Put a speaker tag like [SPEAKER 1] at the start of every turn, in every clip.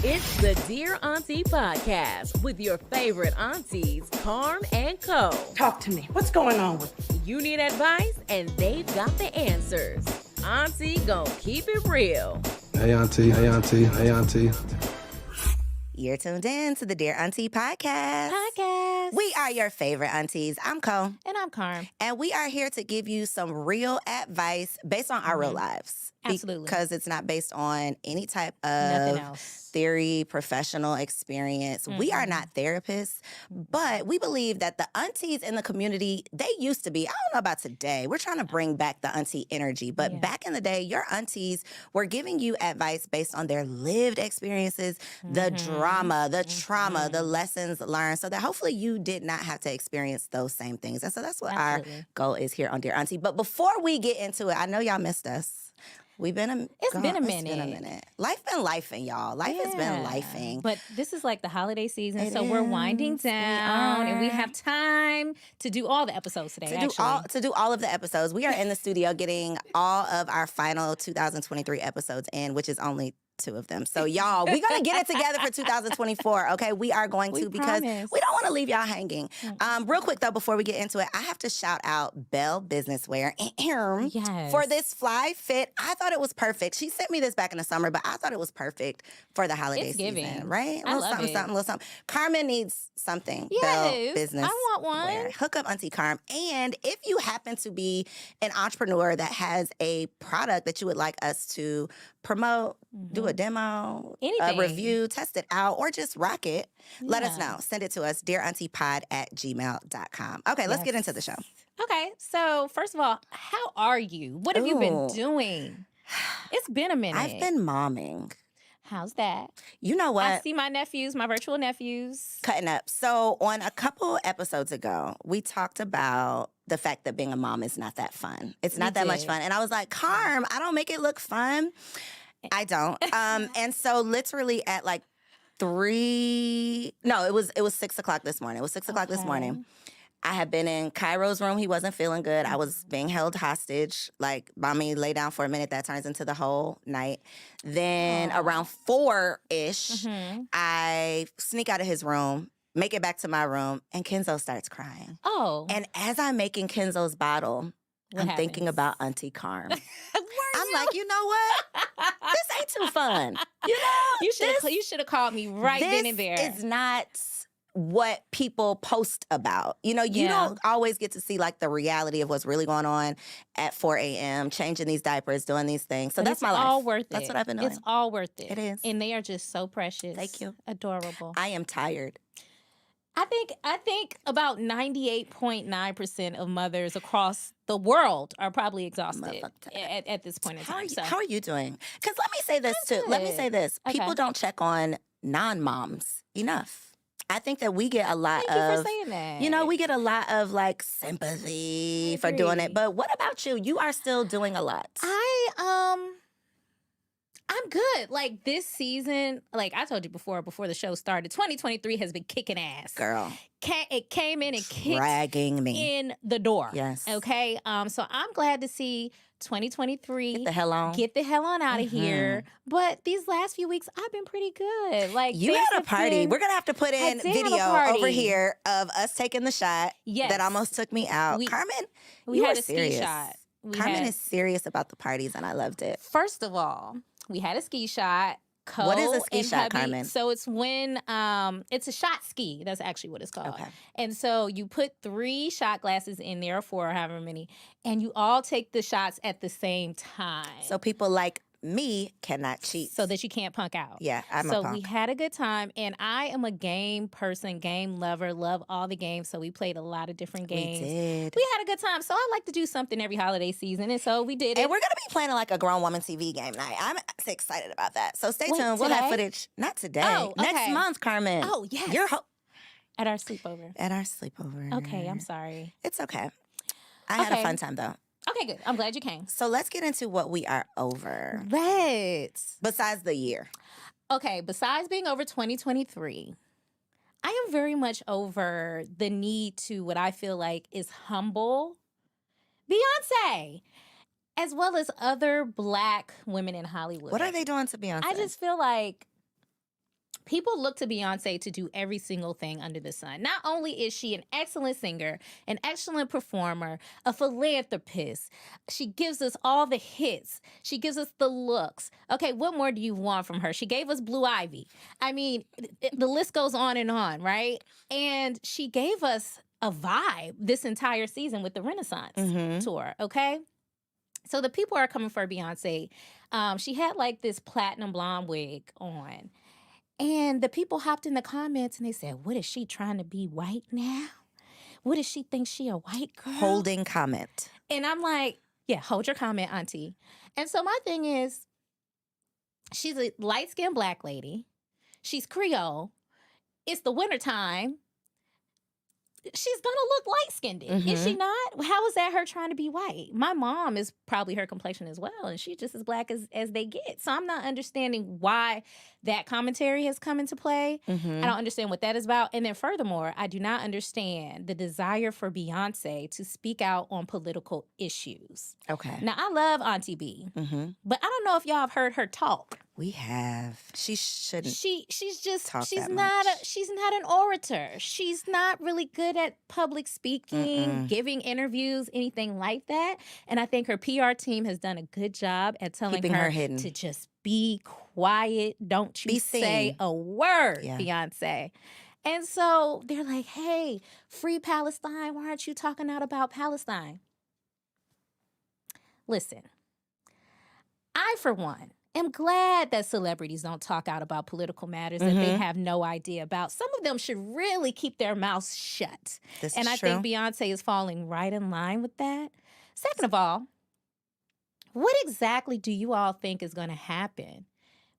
[SPEAKER 1] It's the Dear Aunty Podcast with your favorite aunties, Carm and Koe.
[SPEAKER 2] Talk to me. What's going on with you?
[SPEAKER 1] You need advice, and they've got the answers. Auntie gon' keep it real.
[SPEAKER 3] Hey, Auntie. Hey, Auntie. Hey, Auntie.
[SPEAKER 4] You're tuned in to the Dear Aunty Podcast. We are your favorite aunties. I'm Koe.
[SPEAKER 5] And I'm Carm.
[SPEAKER 4] And we are here to give you some real advice based on our real lives.
[SPEAKER 5] Absolutely.
[SPEAKER 4] Because it's not based on any type
[SPEAKER 5] Nothing
[SPEAKER 4] of
[SPEAKER 5] else.
[SPEAKER 4] theory, professional experience. We are not therapists, but we believe that the aunties in the community, they used to be, I don't know about today. We're trying to bring back the auntie energy. But back in the day, your aunties were giving you advice based on their lived experiences, the drama, the trauma, the lessons learned, so that hopefully you did not have to experience those same things. And so that's what our goal is here on Dear Auntie. But before we get into it, I know y'all missed us. It's been a minute.
[SPEAKER 5] Life
[SPEAKER 4] Been lifing, y'all. Life has been lifing.
[SPEAKER 5] But this is like the holiday season,
[SPEAKER 4] It
[SPEAKER 5] so we're winding
[SPEAKER 4] is. We
[SPEAKER 5] down, and we
[SPEAKER 4] are.
[SPEAKER 5] have time to do all the episodes today.
[SPEAKER 4] To do all of the episodes. We are in the studio getting all of our final 2023 episodes in, which is only 2 of them. So y'all, we're going to get it together for 2024, okay? We are going to because
[SPEAKER 5] promise.
[SPEAKER 4] we don't want to leave y'all hanging. Real quick, though, before we get into it, I have to shout out Belle Businesswear
[SPEAKER 5] Yes.
[SPEAKER 4] for this fly fit. I thought it was perfect. She sent me this back in the summer, but I thought it was perfect for the holiday
[SPEAKER 5] It's
[SPEAKER 4] season,
[SPEAKER 5] giving.
[SPEAKER 4] right?
[SPEAKER 5] I love
[SPEAKER 4] something,
[SPEAKER 5] it.
[SPEAKER 4] something, little something. Carmen needs something. Belle
[SPEAKER 5] Yes,
[SPEAKER 4] Business.
[SPEAKER 5] I want one.
[SPEAKER 4] wear. Hook up Auntie Carm. And if you happen to be an entrepreneur that has a product that you would like us to promote, do a demo, a
[SPEAKER 5] Anything.
[SPEAKER 4] review, test it out, or just rock it, let us
[SPEAKER 5] Yeah.
[SPEAKER 4] know. Send it to us, dearauntipod@gmail.com. Okay, let's get into the show.
[SPEAKER 5] Okay, so first of all, how are you? What have you been
[SPEAKER 4] Ooh.
[SPEAKER 5] doing? It's been a minute.
[SPEAKER 4] I've been momming.
[SPEAKER 5] How's that?
[SPEAKER 4] You know what?
[SPEAKER 5] I see my nephews, my virtual nephews.
[SPEAKER 4] Cutting up. So on a couple episodes ago, we talked about the fact that being a mom is not that fun. It's not that much
[SPEAKER 5] did.
[SPEAKER 4] fun. And I was like, Carm, I don't make it look fun. I don't. And so literally at like 3, no, it was 6 o'clock this morning. It was 6 o'clock this morning. I had been in Cairo's room. He wasn't feeling good. I was being held hostage. Like, mommy lay down for a minute. That turns into the whole night. Then around 4-ish, I sneak out of his room, make it back to my room, and Kenzo starts crying.
[SPEAKER 5] Oh.
[SPEAKER 4] And as I'm making Kenzo's bottle, I'm thinking
[SPEAKER 5] happens?
[SPEAKER 4] about Auntie Carm.
[SPEAKER 5] Were
[SPEAKER 4] I'm like, you know what? This ain't too fun. You know,
[SPEAKER 5] you should have called me right then and there.
[SPEAKER 4] This is not what people post about. You know, you
[SPEAKER 5] Yeah.
[SPEAKER 4] don't always get to see like the reality of what's really going on at 4 a.m., changing these diapers, doing these things. So
[SPEAKER 5] But
[SPEAKER 4] that's
[SPEAKER 5] it's
[SPEAKER 4] my life.
[SPEAKER 5] all worth it.
[SPEAKER 4] That's what I've been doing.
[SPEAKER 5] It's all worth it.
[SPEAKER 4] It is.
[SPEAKER 5] And they are just so precious.
[SPEAKER 4] Thank you.
[SPEAKER 5] Adorable.
[SPEAKER 4] I am tired.
[SPEAKER 5] I think about 98.9% of mothers across the world are probably exhausted at this point in
[SPEAKER 4] How are
[SPEAKER 5] time.
[SPEAKER 4] you,
[SPEAKER 5] So
[SPEAKER 4] how are you doing? Because let me say this too. Let me
[SPEAKER 5] good.
[SPEAKER 4] say this.
[SPEAKER 5] Okay.
[SPEAKER 4] People don't check on non-moms enough. I think that we get a lot
[SPEAKER 5] thank you
[SPEAKER 4] of,
[SPEAKER 5] for saying that.
[SPEAKER 4] you know, we get a lot of like sympathy for doing it.
[SPEAKER 5] agree.
[SPEAKER 4] But what about you? You are still doing a lot.
[SPEAKER 5] I'm good. Like this season, like I told you before the show started, 2023 has been kicking ass.
[SPEAKER 4] Girl,
[SPEAKER 5] It came in and kicked
[SPEAKER 4] dragging me.
[SPEAKER 5] in the door.
[SPEAKER 4] Yes.
[SPEAKER 5] Okay. So I'm glad to see 2023
[SPEAKER 4] Get the hell on.
[SPEAKER 5] get the hell on out of here. But these last few weeks, I've been pretty good. Like
[SPEAKER 4] You
[SPEAKER 5] things
[SPEAKER 4] had a
[SPEAKER 5] have
[SPEAKER 4] party.
[SPEAKER 5] been-
[SPEAKER 4] We're going to have to put in
[SPEAKER 5] did have a
[SPEAKER 4] video
[SPEAKER 5] party.
[SPEAKER 4] over here of us taking the shot
[SPEAKER 5] Yes.
[SPEAKER 4] that almost took me out.
[SPEAKER 5] We-
[SPEAKER 4] Carmen,
[SPEAKER 5] we
[SPEAKER 4] you
[SPEAKER 5] had
[SPEAKER 4] were
[SPEAKER 5] a ski
[SPEAKER 4] serious.
[SPEAKER 5] shot.
[SPEAKER 4] Carmen is serious about the parties, and I loved it.
[SPEAKER 5] First of all, we had a ski shot.
[SPEAKER 4] What is a
[SPEAKER 5] Cole
[SPEAKER 4] ski
[SPEAKER 5] and
[SPEAKER 4] shot,
[SPEAKER 5] hubby-
[SPEAKER 4] Carmen?
[SPEAKER 5] So it's when it's a shot ski. That's actually what it's called.
[SPEAKER 4] Okay.
[SPEAKER 5] And so you put 3 shot glasses in there, or 4, or however many, and you all take the shots at the same time.
[SPEAKER 4] So people like me cannot cheat.
[SPEAKER 5] So that you can't punk out.
[SPEAKER 4] Yeah, I'm
[SPEAKER 5] so
[SPEAKER 4] a punk.
[SPEAKER 5] we had a good time, and I am a game person, game lover, love all the games. So we played a lot of different games.
[SPEAKER 4] We did.
[SPEAKER 5] We had a good time. So I like to do something every holiday season, and so we did it.
[SPEAKER 4] And we're going to be playing like a grown woman TV game night. I'm so excited about that. So stay tuned. We'll have
[SPEAKER 5] today?
[SPEAKER 4] footage. Not today.
[SPEAKER 5] Oh,
[SPEAKER 4] Next
[SPEAKER 5] okay.
[SPEAKER 4] month, Carmen.
[SPEAKER 5] Oh, yes.
[SPEAKER 4] You're
[SPEAKER 5] At our sleepover.
[SPEAKER 4] at our sleepover.
[SPEAKER 5] Okay, I'm sorry.
[SPEAKER 4] It's okay. I had a
[SPEAKER 5] Okay.
[SPEAKER 4] fun time, though.
[SPEAKER 5] Okay, good. I'm glad you came.
[SPEAKER 4] So let's get into what we are over.
[SPEAKER 5] Let's.
[SPEAKER 4] Besides the year.
[SPEAKER 5] Okay, besides being over 2023, I am very much over the need to what I feel like is humble Beyonce, as well as other Black women in Hollywood.
[SPEAKER 4] What are they doing to Beyonce?
[SPEAKER 5] I just feel like People look to Beyonce to do every single thing under the sun. Not only is she an excellent singer, an excellent performer, a philanthropist, she gives us all the hits. She gives us the looks. Okay, what more do you want from her? She gave us Blue Ivy. I mean, the list goes on, right? And she gave us a vibe this entire season with the Renaissance tour, okay? So the people are coming for Beyonce. She had like this platinum blonde wig on. And the people hopped in the comments and they said, what is she trying to be white now? What does she think she a white girl?
[SPEAKER 4] Holding comment.
[SPEAKER 5] And I'm like, yeah, hold your comment, auntie. And so my thing is, she's a light-skinned Black lady. She's Creole. It's the wintertime. She's going to look light-skinned. Is she not? How is that her trying to be white? My mom is probably her complexion as well, and she's just as Black as they get. So I'm not understanding why that commentary has come into play. I don't understand what that is about. And then furthermore, I do not understand the desire for Beyonce to speak out on political issues.
[SPEAKER 4] Okay.
[SPEAKER 5] Now, I love Auntie B, but I don't know if y'all have heard her talk.
[SPEAKER 4] We have. She shouldn't.
[SPEAKER 5] She's just
[SPEAKER 4] talk
[SPEAKER 5] she's
[SPEAKER 4] that
[SPEAKER 5] not
[SPEAKER 4] much.
[SPEAKER 5] she's not an orator. She's not really good at public speaking, giving interviews, anything like that. And I think her PR team has done a good job at telling
[SPEAKER 4] Keeping her
[SPEAKER 5] her
[SPEAKER 4] hidden.
[SPEAKER 5] to just be quiet. Don't you
[SPEAKER 4] Be
[SPEAKER 5] say
[SPEAKER 4] seen.
[SPEAKER 5] a word,
[SPEAKER 4] Yeah.
[SPEAKER 5] Beyonce. And so they're like, hey, free Palestine. Why aren't you talking out about Palestine? Listen, I, for one, am glad that celebrities don't talk out about political matters that they have no idea about. Some of them should really keep their mouths shut.
[SPEAKER 4] This
[SPEAKER 5] And
[SPEAKER 4] is
[SPEAKER 5] I
[SPEAKER 4] true.
[SPEAKER 5] think Beyonce is falling right in line with that. Second of all, what exactly do you all think is going to happen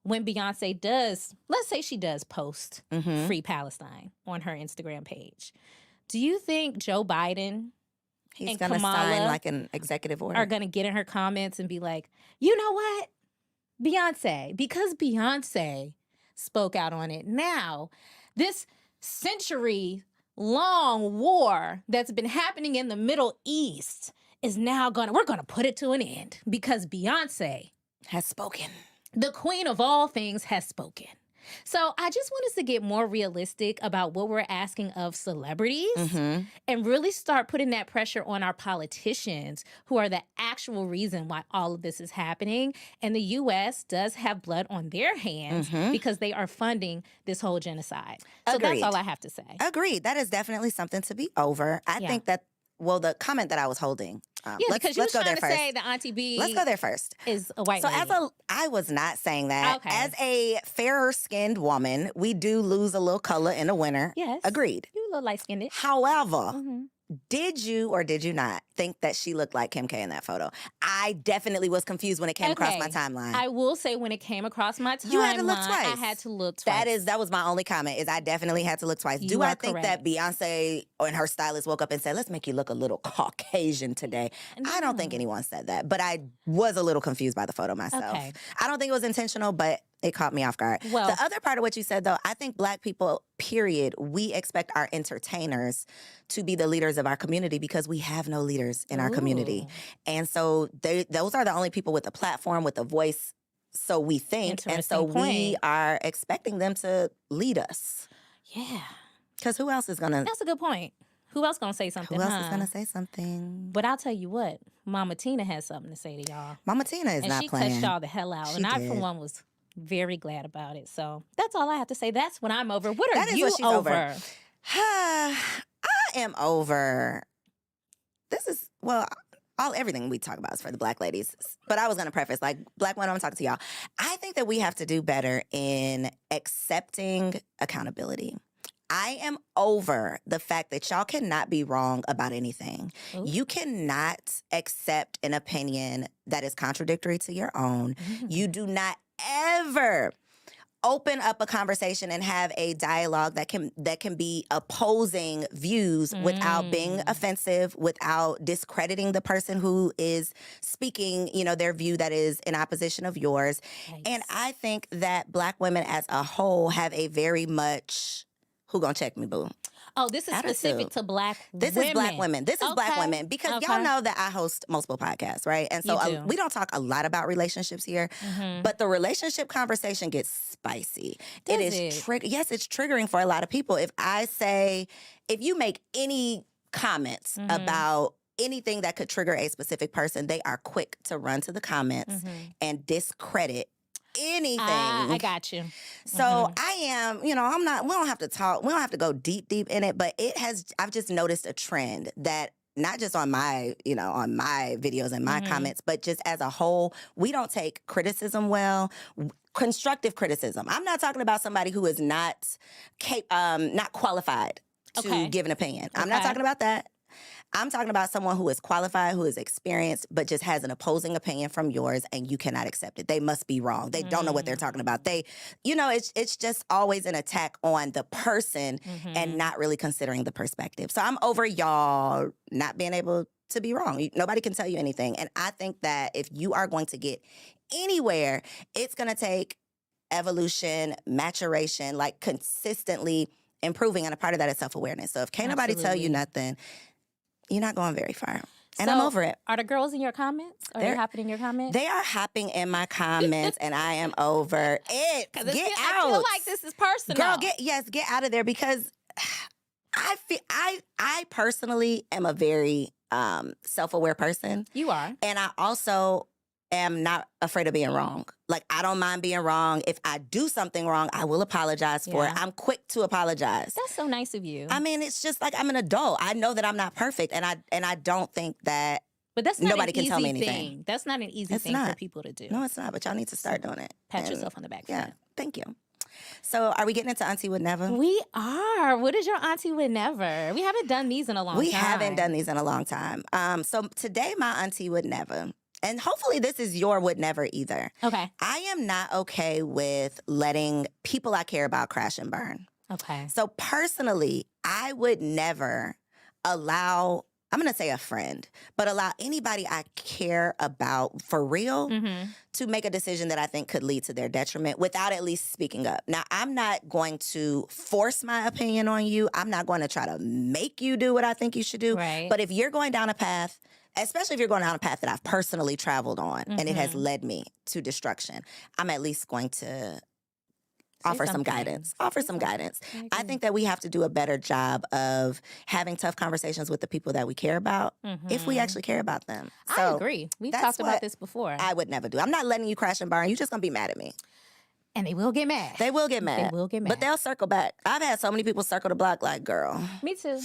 [SPEAKER 5] when Beyonce does, let's say she does post Free Palestine on her Instagram page? Do you think Joe Biden
[SPEAKER 4] He's
[SPEAKER 5] and
[SPEAKER 4] going to sign
[SPEAKER 5] Kamala
[SPEAKER 4] like an executive order.
[SPEAKER 5] are going to get in her comments and be like, you know what? Beyonce, because Beyonce spoke out on it. Now, this century-long war that's been happening in the Middle East is now we're gonna put it to an end because Beyonce,
[SPEAKER 4] Has spoken.
[SPEAKER 5] the queen of all things, has spoken. So I just want us to get more realistic about what we're asking of celebrities and really start putting that pressure on our politicians who are the actual reason why all of this is happening. And the U.S. does have blood on their hands because they are funding this whole genocide. So
[SPEAKER 4] Agreed.
[SPEAKER 5] that's all I have to say.
[SPEAKER 4] Agreed. That is definitely something to be over. I think that, well, the comment that I was holding.
[SPEAKER 5] Because you was
[SPEAKER 4] go
[SPEAKER 5] trying
[SPEAKER 4] there
[SPEAKER 5] to
[SPEAKER 4] first.
[SPEAKER 5] say that Auntie B
[SPEAKER 4] Let's go there first.
[SPEAKER 5] is a white
[SPEAKER 4] So
[SPEAKER 5] lady.
[SPEAKER 4] I was not saying that.
[SPEAKER 5] Okay.
[SPEAKER 4] As a fairer-skinned woman, we do lose a little color in the winter.
[SPEAKER 5] Yes.
[SPEAKER 4] Agreed.
[SPEAKER 5] You a little light-skinned.
[SPEAKER 4] However, did you or did you not think that she looked like Kim K in that photo? I definitely was confused when it came across my timeline.
[SPEAKER 5] I will say when it came across my timeline,
[SPEAKER 4] You had to look twice.
[SPEAKER 5] I had to look twice.
[SPEAKER 4] That was my only comment, is I definitely had to look twice. Do
[SPEAKER 5] You
[SPEAKER 4] I
[SPEAKER 5] are
[SPEAKER 4] think
[SPEAKER 5] correct.
[SPEAKER 4] that Beyonce and her stylist woke up and said, let's make you look a little Caucasian today? I don't think anyone said that, but I was a little confused by the photo myself.
[SPEAKER 5] Okay.
[SPEAKER 4] I don't think it was intentional, but it caught me off guard.
[SPEAKER 5] Well-
[SPEAKER 4] the other part of what you said, though, I think Black people, period, we expect our entertainers to be the leaders of our community because we have no leaders in our community. And so those are the only people with a platform, with a voice, so we think. And so
[SPEAKER 5] Interesting
[SPEAKER 4] we
[SPEAKER 5] point.
[SPEAKER 4] are expecting them to lead us.
[SPEAKER 5] Yeah.
[SPEAKER 4] Because who else is going to...
[SPEAKER 5] That's a good point. Who else gonna say something?
[SPEAKER 4] Who else is going to say something?
[SPEAKER 5] But I'll tell you what, Mama Tina has something to say to y'all.
[SPEAKER 4] Mama Tina is
[SPEAKER 5] And
[SPEAKER 4] not
[SPEAKER 5] she
[SPEAKER 4] playing.
[SPEAKER 5] touched y'all the hell out.
[SPEAKER 4] She
[SPEAKER 5] And I, for
[SPEAKER 4] did.
[SPEAKER 5] one, was very glad about it. So that's all I have to say. That's what I'm over. What are
[SPEAKER 4] That is
[SPEAKER 5] you
[SPEAKER 4] what she's over. I am over. This is, well, everything we talk about is for the Black ladies. But I was going to preface, like, Black women, I'm talking to y'all. I think that we have to do better in accepting accountability. I am over the fact that y'all cannot be wrong about anything.
[SPEAKER 5] Ooh.
[SPEAKER 4] You cannot accept an opinion that is contradictory to your own. You do not ever open up a conversation and have a dialogue that can be opposing views without being offensive, without discrediting the person who is speaking, their view that is in opposition of yours.
[SPEAKER 5] Nice.
[SPEAKER 4] And I think that Black women as a whole have a very much, who gonna check me, boo?
[SPEAKER 5] Oh, this is specific to Black women.
[SPEAKER 4] This is Black women. This is Black women. Because y'all know that I host multiple podcasts, right? And so we don't talk a lot about relationships here, but the relationship conversation gets spicy. Yes, it's triggering for a lot of people. If you make any comments about anything that could trigger a specific person, they are quick to run to the comments and discredit anything.
[SPEAKER 5] I got you.
[SPEAKER 4] So I am, we don't have to talk, we don't have to go deep in it, but I've just noticed a trend that not just on my, on my videos and my comments, but just as a whole, we don't take criticism well. Constructive criticism. I'm not talking about somebody who is not qualified to give an opinion. I'm not talking about that. I'm talking about someone who is qualified, who is experienced, but just has an opposing opinion from yours, and you cannot accept it. They must be wrong. They don't know what they're talking about. It's just always an attack on the person and not really considering the perspective. So I'm over y'all not being able to be wrong. Nobody can tell you anything. And I think that if you are going to get anywhere, it's going to take evolution, maturation, like consistently improving. And a part of that is self-awareness. So if can't nobody tell you nothing, you're not going very far. And I'm over it.
[SPEAKER 5] Are the girls in your comments? Are they hopping in your comments?
[SPEAKER 4] They are hopping in my comments, and I am over it. Get out.
[SPEAKER 5] I feel like this is personal.
[SPEAKER 4] Girl, get out of there, because I personally am a very self-aware person.
[SPEAKER 5] You are.
[SPEAKER 4] And I also am not afraid of being wrong. Like, I don't mind being wrong. If I do something wrong, I will apologize for it. I'm quick to apologize.
[SPEAKER 5] That's so nice of you.
[SPEAKER 4] I mean, it's just like I'm an adult. I know that I'm not perfect, and I don't think that
[SPEAKER 5] but that's not
[SPEAKER 4] nobody
[SPEAKER 5] an
[SPEAKER 4] can
[SPEAKER 5] easy
[SPEAKER 4] tell me anything.
[SPEAKER 5] Thing. That's not an easy thing for people to do.
[SPEAKER 4] No, it's not, but y'all need to start doing it.
[SPEAKER 5] Pat yourself on the back for that.
[SPEAKER 4] Thank you. So are we getting into Auntie Would Never?
[SPEAKER 5] We are. What is your Auntie Would Never? We haven't done these in a long time.
[SPEAKER 4] We haven't done these in a long time. So today, my Auntie Would Never. And hopefully this is your would never either. Okay. I am not okay with letting people I care about crash and burn. Okay. So personally, I would never allow, I'm going to say a friend, but allow anybody I care about for real to make a decision that I think could lead to their detriment without at least speaking up. Now, I'm not going to force my opinion on you. I'm not going to try to make you do what I think you should do. Right. But if you're going down a path, especially if you're going down a path that I've personally traveled on and it has led me to destruction, I'm at least going to offer some guidance. I think that we have to do a better job of having tough conversations with the people that we care about if we actually care about them. So
[SPEAKER 5] I agree. We've talked about this before.
[SPEAKER 4] I would never do. I'm not letting you crash and burn. You're just going to be mad at me.
[SPEAKER 5] And they will get mad.
[SPEAKER 4] They will get mad. But they'll circle back. I've had so many people circle the block like, girl.
[SPEAKER 5] Me too.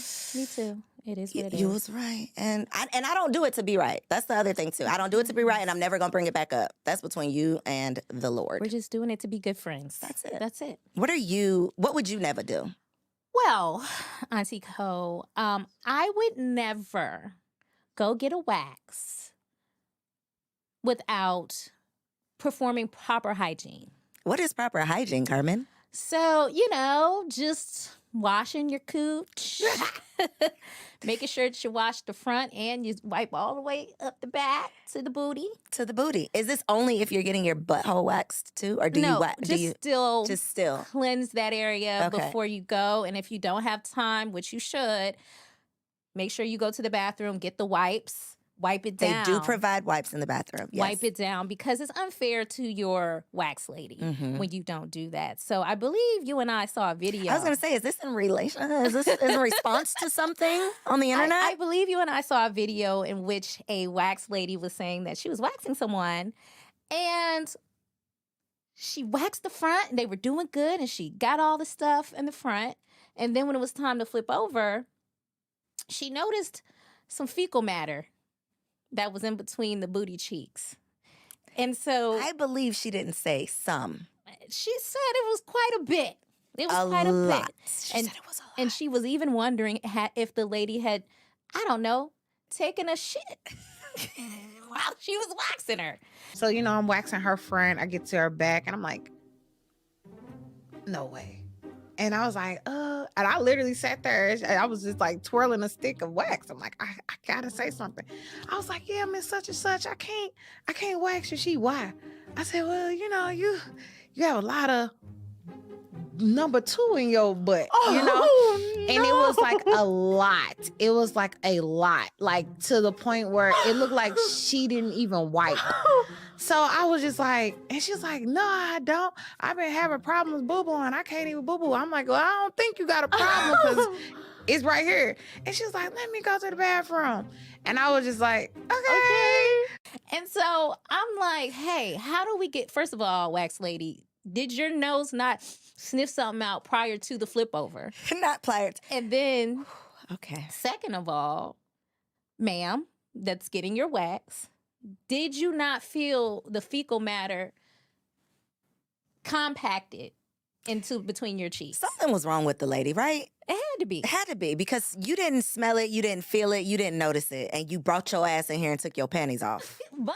[SPEAKER 5] It is what it is.
[SPEAKER 4] You was right. And I don't do it to be right. That's the other thing, too. I don't do it to be right, and I'm never going to bring it back up. That's between you and the Lord.
[SPEAKER 5] We're just doing it to be good friends.
[SPEAKER 4] That's it. What would you never do?
[SPEAKER 5] Well, Auntie Koe, I would never go get a wax without performing proper hygiene.
[SPEAKER 4] What is proper hygiene, Carmen?
[SPEAKER 5] So, just washing your cooch, making sure that you wash the front and you wipe all the way up the back to the booty.
[SPEAKER 4] To the booty. Is this only if you're getting your butthole waxed too, or do you
[SPEAKER 5] just still cleanse that area before you go? And if you don't have time, which you should, make sure you go to the bathroom, get the wipes. Wipe it down.
[SPEAKER 4] They do provide wipes in the bathroom. Yes.
[SPEAKER 5] Wipe it down, because it's unfair to your wax lady when you don't do that. So I believe you and I saw a video.
[SPEAKER 4] I was going to say, is this in relation? Is this in response to something on the internet?
[SPEAKER 5] I believe you and I saw a video in which a wax lady was saying that she was waxing someone, and she waxed the front, and they were doing good, and she got all the stuff in the front. And then when it was time to flip over, she noticed some fecal matter that was in between the booty cheeks. And so
[SPEAKER 4] I believe she didn't say some.
[SPEAKER 5] She said it was quite a bit. It was quite a bit.
[SPEAKER 4] She said it was a lot.
[SPEAKER 5] And she was even wondering if the lady had, I don't know, taken a shit while she was waxing her.
[SPEAKER 2] So, I'm waxing her front. I get to her back and I'm like, no way. And I was like, and I literally sat there and I was just like twirling a stick of wax. I'm like, I gotta say something. I was like, yeah, Miss such and such, I can't wax you. She, why? I said, well, you have a lot of number 2 in your butt. And it was like a lot. It was like a lot. Like to the point where it looked like she didn't even wipe. So I was just like, and she's like, no, I don't. I've been having problems boo-booing. I can't even boo-boo. I'm like, well, I don't think you got a problem because it's right here. And she was like, let me go to the bathroom. And I was just like, okay.
[SPEAKER 5] And so I'm like, hey, how do we get, first of all, wax lady, did your nose not sniff something out prior to the flip over?
[SPEAKER 4] Not prior to.
[SPEAKER 5] And then,
[SPEAKER 4] Okay.
[SPEAKER 5] second of all, ma'am, that's getting your wax, did you not feel the fecal matter compacted into between your cheeks?
[SPEAKER 4] Something was wrong with the lady, right?
[SPEAKER 5] It had to be.
[SPEAKER 4] It had to be because you didn't smell it, you didn't feel it, you didn't notice it, and you brought your ass in here and took your panties off.
[SPEAKER 5] But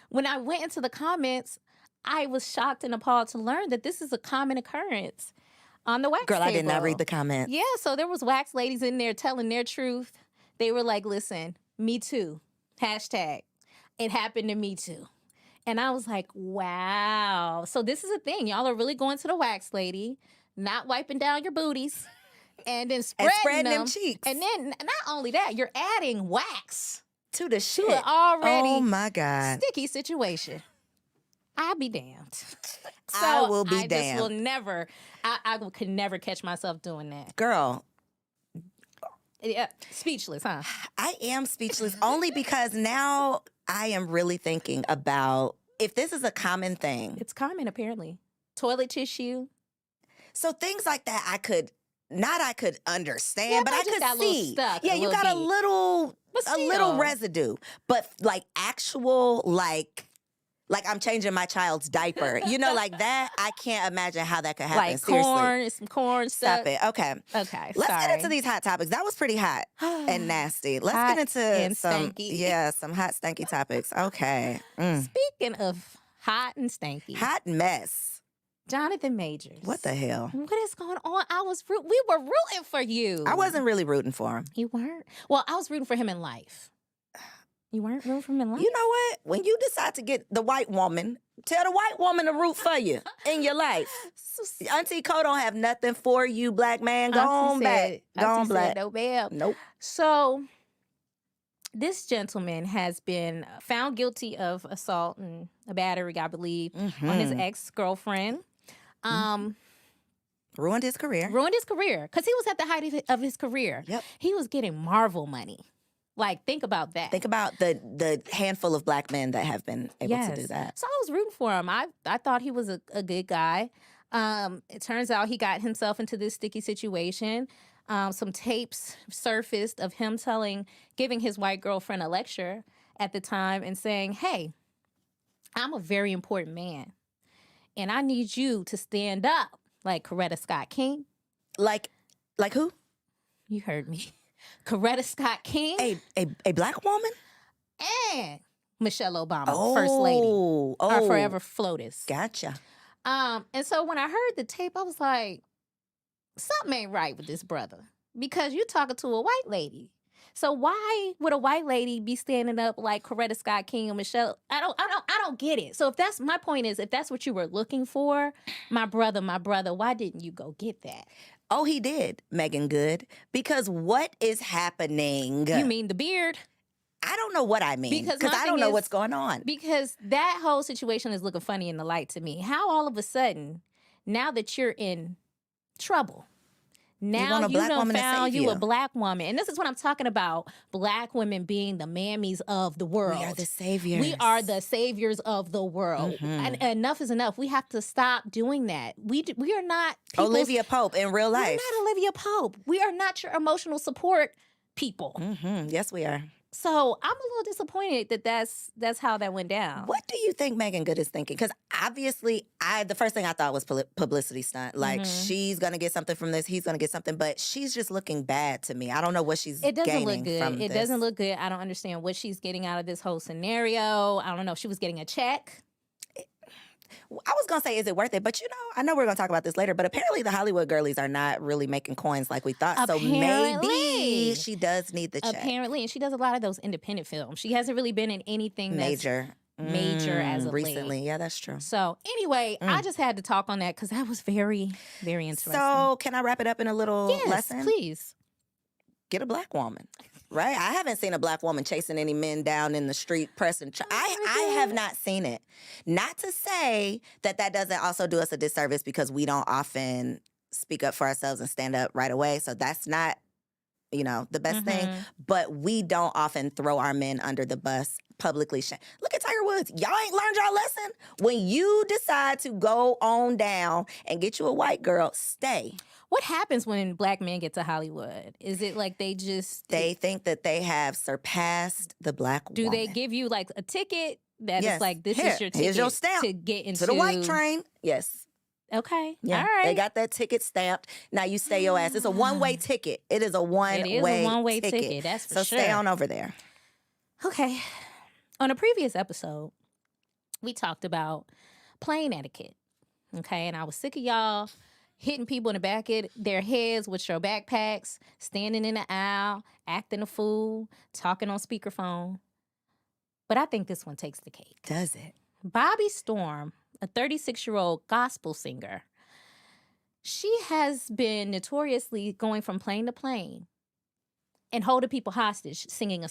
[SPEAKER 5] when I went into the comments, I was shocked and appalled to learn that this is a common occurrence on the wax
[SPEAKER 4] Girl, I did not
[SPEAKER 5] table.
[SPEAKER 4] read the comments.
[SPEAKER 5] Yeah, so there was wax ladies in there telling their truth. They were like, listen, me too. Hashtag, it happened to me too. And I was like, wow. So this is a thing. Y'all are really going to the wax lady, not wiping down your booties, and then spreading
[SPEAKER 4] them cheeks.
[SPEAKER 5] And then not only that, you're adding wax
[SPEAKER 4] To the
[SPEAKER 5] to
[SPEAKER 4] shit.
[SPEAKER 5] an already
[SPEAKER 4] Oh my God.
[SPEAKER 5] sticky situation. I'll be damned. So
[SPEAKER 4] I will be
[SPEAKER 5] I just
[SPEAKER 4] damned.
[SPEAKER 5] will never, I could never catch myself doing that.
[SPEAKER 4] Girl,
[SPEAKER 5] Yeah, speechless, huh?
[SPEAKER 4] I am speechless only because now I am really thinking about if this is a common thing.
[SPEAKER 5] It's common, apparently. Toilet tissue.
[SPEAKER 4] So things like that I could understand,
[SPEAKER 5] Yeah,
[SPEAKER 4] but
[SPEAKER 5] but
[SPEAKER 4] I
[SPEAKER 5] just got
[SPEAKER 4] could
[SPEAKER 5] a little
[SPEAKER 4] see.
[SPEAKER 5] stuck,
[SPEAKER 4] Yeah,
[SPEAKER 5] a
[SPEAKER 4] you
[SPEAKER 5] little
[SPEAKER 4] got a
[SPEAKER 5] bit.
[SPEAKER 4] little
[SPEAKER 5] But
[SPEAKER 4] a little
[SPEAKER 5] still.
[SPEAKER 4] residue. But like actual like I'm changing my child's diaper. You know, like that, I can't imagine how that could happen.
[SPEAKER 5] Like
[SPEAKER 4] Seriously.
[SPEAKER 5] corn, some corn stuff.
[SPEAKER 4] Stop it. Okay.
[SPEAKER 5] Okay,
[SPEAKER 4] Let's
[SPEAKER 5] sorry.
[SPEAKER 4] get into these hot topics. That was pretty hot and nasty. Let's
[SPEAKER 5] Hot
[SPEAKER 4] get into
[SPEAKER 5] and
[SPEAKER 4] some
[SPEAKER 5] stanky.
[SPEAKER 4] some hot stanky topics. Okay.
[SPEAKER 5] Speaking of hot and stanky,
[SPEAKER 4] Hot mess.
[SPEAKER 5] Jonathan Majors.
[SPEAKER 4] What the hell?
[SPEAKER 5] What is going on? We were rooting for you.
[SPEAKER 4] I wasn't really rooting for him.
[SPEAKER 5] You weren't? Well, I was rooting for him in life. You weren't rooting for him in life?
[SPEAKER 4] You know what? When you decide to get the white woman, tell the white woman to root for you in your life. Auntie Koe don't have nothing for you, black man. Go on back. Go on, black.
[SPEAKER 5] No, babe.
[SPEAKER 4] Nope.
[SPEAKER 5] So, this gentleman has been found guilty of assault and a battery, I believe, on his ex-girlfriend.
[SPEAKER 4] Ruined his career.
[SPEAKER 5] Ruined his career because he was at the height of his career.
[SPEAKER 4] Yep.
[SPEAKER 5] He was getting Marvel money. Like, think about that.
[SPEAKER 4] Think about the handful of black men that have been able to do that.
[SPEAKER 5] So I was rooting for him. I thought he was a good guy. It turns out he got himself into this sticky situation. Some tapes surfaced of him giving his white girlfriend a lecture at the time and saying, hey, I'm a very important man. And I need you to stand up like Coretta Scott King.
[SPEAKER 4] Like who?
[SPEAKER 5] You heard me. Coretta Scott King.
[SPEAKER 4] A black woman?
[SPEAKER 5] And Michelle Obama, First Lady. Our forever FLOTUS.
[SPEAKER 4] Gotcha.
[SPEAKER 5] And so when I heard the tape, I was like, something ain't right with this brother. Because you're talking to a white lady. So why would a white lady be standing up like Coretta Scott King and Michelle? I don't get it. So if that's my point is, if that's what you were looking for, my brother, why didn't you go get that?
[SPEAKER 4] Oh, he did, Megan Good. Because what is happening?
[SPEAKER 5] You mean the beard?
[SPEAKER 4] I don't know what I mean.
[SPEAKER 5] Because
[SPEAKER 4] Because
[SPEAKER 5] my
[SPEAKER 4] I
[SPEAKER 5] thing
[SPEAKER 4] don't know
[SPEAKER 5] is-
[SPEAKER 4] what's going on.
[SPEAKER 5] Because that whole situation is looking funny in the light to me. How all of a sudden, now that you're in trouble, now
[SPEAKER 4] want a
[SPEAKER 5] you
[SPEAKER 4] black
[SPEAKER 5] done
[SPEAKER 4] woman to
[SPEAKER 5] found
[SPEAKER 4] save
[SPEAKER 5] you
[SPEAKER 4] you.
[SPEAKER 5] a black woman. And this is what I'm talking about. Black women being the mammies of the world.
[SPEAKER 4] We are the saviors.
[SPEAKER 5] We are the saviors of the world. And enough is enough. We have to stop doing that. We are not people's-
[SPEAKER 4] Olivia Pope in real
[SPEAKER 5] We're
[SPEAKER 4] life.
[SPEAKER 5] not Olivia Pope. We are not your emotional support people.
[SPEAKER 4] Yes, we are.
[SPEAKER 5] So I'm a little disappointed that that's how that went down.
[SPEAKER 4] What do you think Megan Good is thinking? Because obviously, the first thing I thought was publicity stunt. Like, she's going to get something from this, he's going to get something, but she's just looking bad to me. I don't know what she's
[SPEAKER 5] It doesn't
[SPEAKER 4] gaining
[SPEAKER 5] look good.
[SPEAKER 4] from
[SPEAKER 5] It
[SPEAKER 4] this.
[SPEAKER 5] doesn't look good. I don't understand what she's getting out of this whole scenario. I don't know if she was getting a check.
[SPEAKER 4] I was going to say, is it worth it? But I know we're going to talk about this later, but apparently the Hollywood girlies are not really making coins like we thought. So maybe
[SPEAKER 5] Apparently.
[SPEAKER 4] she does need the check.
[SPEAKER 5] Apparently, and she does a lot of those independent films. She hasn't really been in anything that's
[SPEAKER 4] Major.
[SPEAKER 5] major as of
[SPEAKER 4] recently.
[SPEAKER 5] late.
[SPEAKER 4] Yeah, that's true.
[SPEAKER 5] So anyway, I just had to talk on that because that was very, very interesting.
[SPEAKER 4] So can I wrap it up in a little lesson?
[SPEAKER 5] Yes, please.
[SPEAKER 4] Get a black woman. Right? I haven't seen a black woman chasing any men down in the street pressing. I have not seen it. Not to say that doesn't also do us a disservice because we don't often speak up for ourselves and stand up right away. So that's not, the best thing. But we don't often throw our men under the bus publicly. Look at Tiger Woods. Y'all ain't learned y'all lesson? When you decide to go on down and get you a white girl, stay.
[SPEAKER 5] What happens when black men get to Hollywood? Is it like they
[SPEAKER 4] think that they have surpassed the black woman?
[SPEAKER 5] Do they give you like a ticket that is like, this is your ticket
[SPEAKER 4] here's your stamp
[SPEAKER 5] to get into
[SPEAKER 4] the white train? Yes.
[SPEAKER 5] Okay.
[SPEAKER 4] Yeah.
[SPEAKER 5] All right.
[SPEAKER 4] They got that ticket stamped. Now you stay your ass. It's a one-way ticket. It is a one-way ticket.
[SPEAKER 5] That's for
[SPEAKER 4] sure. So stay on over there.
[SPEAKER 5] Okay. On a previous episode, we talked about plane etiquette. Okay. And I was sick of y'all hitting people in the back of their heads with your backpacks, standing in the aisle, acting a fool, talking on speakerphone. But I think this one takes the cake.
[SPEAKER 4] Does it?
[SPEAKER 5] Bobby Storm, a 36-year-old gospel singer, she has been notoriously going from plane to plane and holding people hostage, singing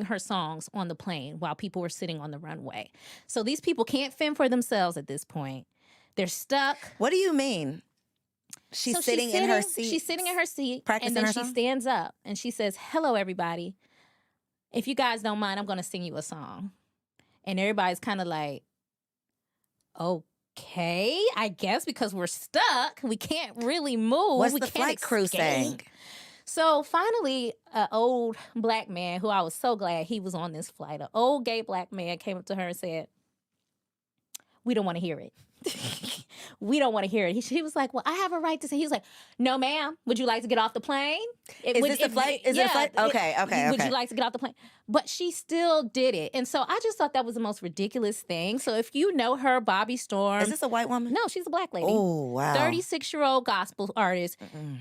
[SPEAKER 5] her songs on the plane while people were sitting on the runway. So these people can't fend for themselves at this point. They're stuck.
[SPEAKER 4] What do you mean? She's sitting in her seat.
[SPEAKER 5] She's sitting in her seat,
[SPEAKER 4] practicing
[SPEAKER 5] and then
[SPEAKER 4] her
[SPEAKER 5] she
[SPEAKER 4] song?
[SPEAKER 5] stands up and she says, "Hello, everybody. If you guys don't mind, I'm going to sing you a song." And everybody's kind of like, okay, I guess, because we're stuck. We can't really move.
[SPEAKER 4] What's
[SPEAKER 5] we
[SPEAKER 4] the
[SPEAKER 5] can't
[SPEAKER 4] flight crew
[SPEAKER 5] escape.
[SPEAKER 4] saying?
[SPEAKER 5] So finally, an old black man, who I was so glad he was on this flight, an old gay black man came up to her and said, "We don't want to hear it." We don't want to hear it. He was like, "Well, I have a right to say." He was like, "No, ma'am. Would you like to get off the plane?"
[SPEAKER 4] Is this a flight? Is it a flight? Okay.
[SPEAKER 5] Would you like to get off the plane? But she still did it. And so I just thought that was the most ridiculous thing. So if you know her, Bobby Storm.
[SPEAKER 4] Is this a white woman?
[SPEAKER 5] No, she's a black lady.
[SPEAKER 4] Oh, wow.
[SPEAKER 5] 36-year-old gospel artist.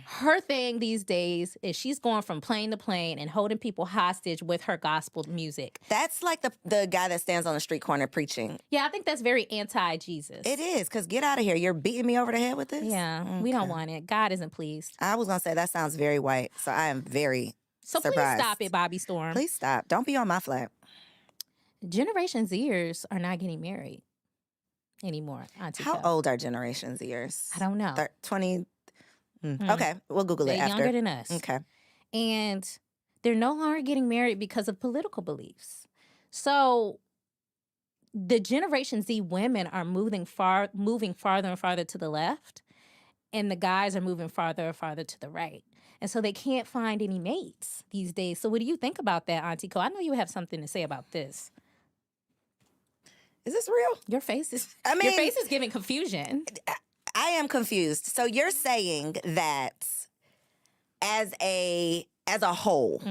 [SPEAKER 5] Her thing these days is she's going from plane to plane and holding people hostage with her gospel music.
[SPEAKER 4] That's like the guy that stands on the street corner preaching.
[SPEAKER 5] Yeah, I think that's very anti-Jesus.
[SPEAKER 4] It is, because get out of here. You're beating me over the head with this?
[SPEAKER 5] Yeah, we don't want it. God isn't pleased.
[SPEAKER 4] I was going to say, that sounds very white, so I am very surprised.
[SPEAKER 5] Please stop it, Bobby Storm.
[SPEAKER 4] Please stop. Don't be on my flat.
[SPEAKER 5] Generation Zers are not getting married anymore. Auntie
[SPEAKER 4] How
[SPEAKER 5] Koe.
[SPEAKER 4] old are Generation Zers?
[SPEAKER 5] I don't know.
[SPEAKER 4] 20? Okay, we'll Google
[SPEAKER 5] They're
[SPEAKER 4] it after.
[SPEAKER 5] younger than us.
[SPEAKER 4] Okay.
[SPEAKER 5] And they're no longer getting married because of political beliefs. So the Generation Z women are moving farther and farther to the left, and the guys are moving farther and farther to the right. And so they can't find any mates these days. So what do you think about that, Auntie Koe? I know you have something to say about this.
[SPEAKER 4] Is this real?
[SPEAKER 5] Your face is giving confusion.
[SPEAKER 4] I am confused. So you're saying that as a whole,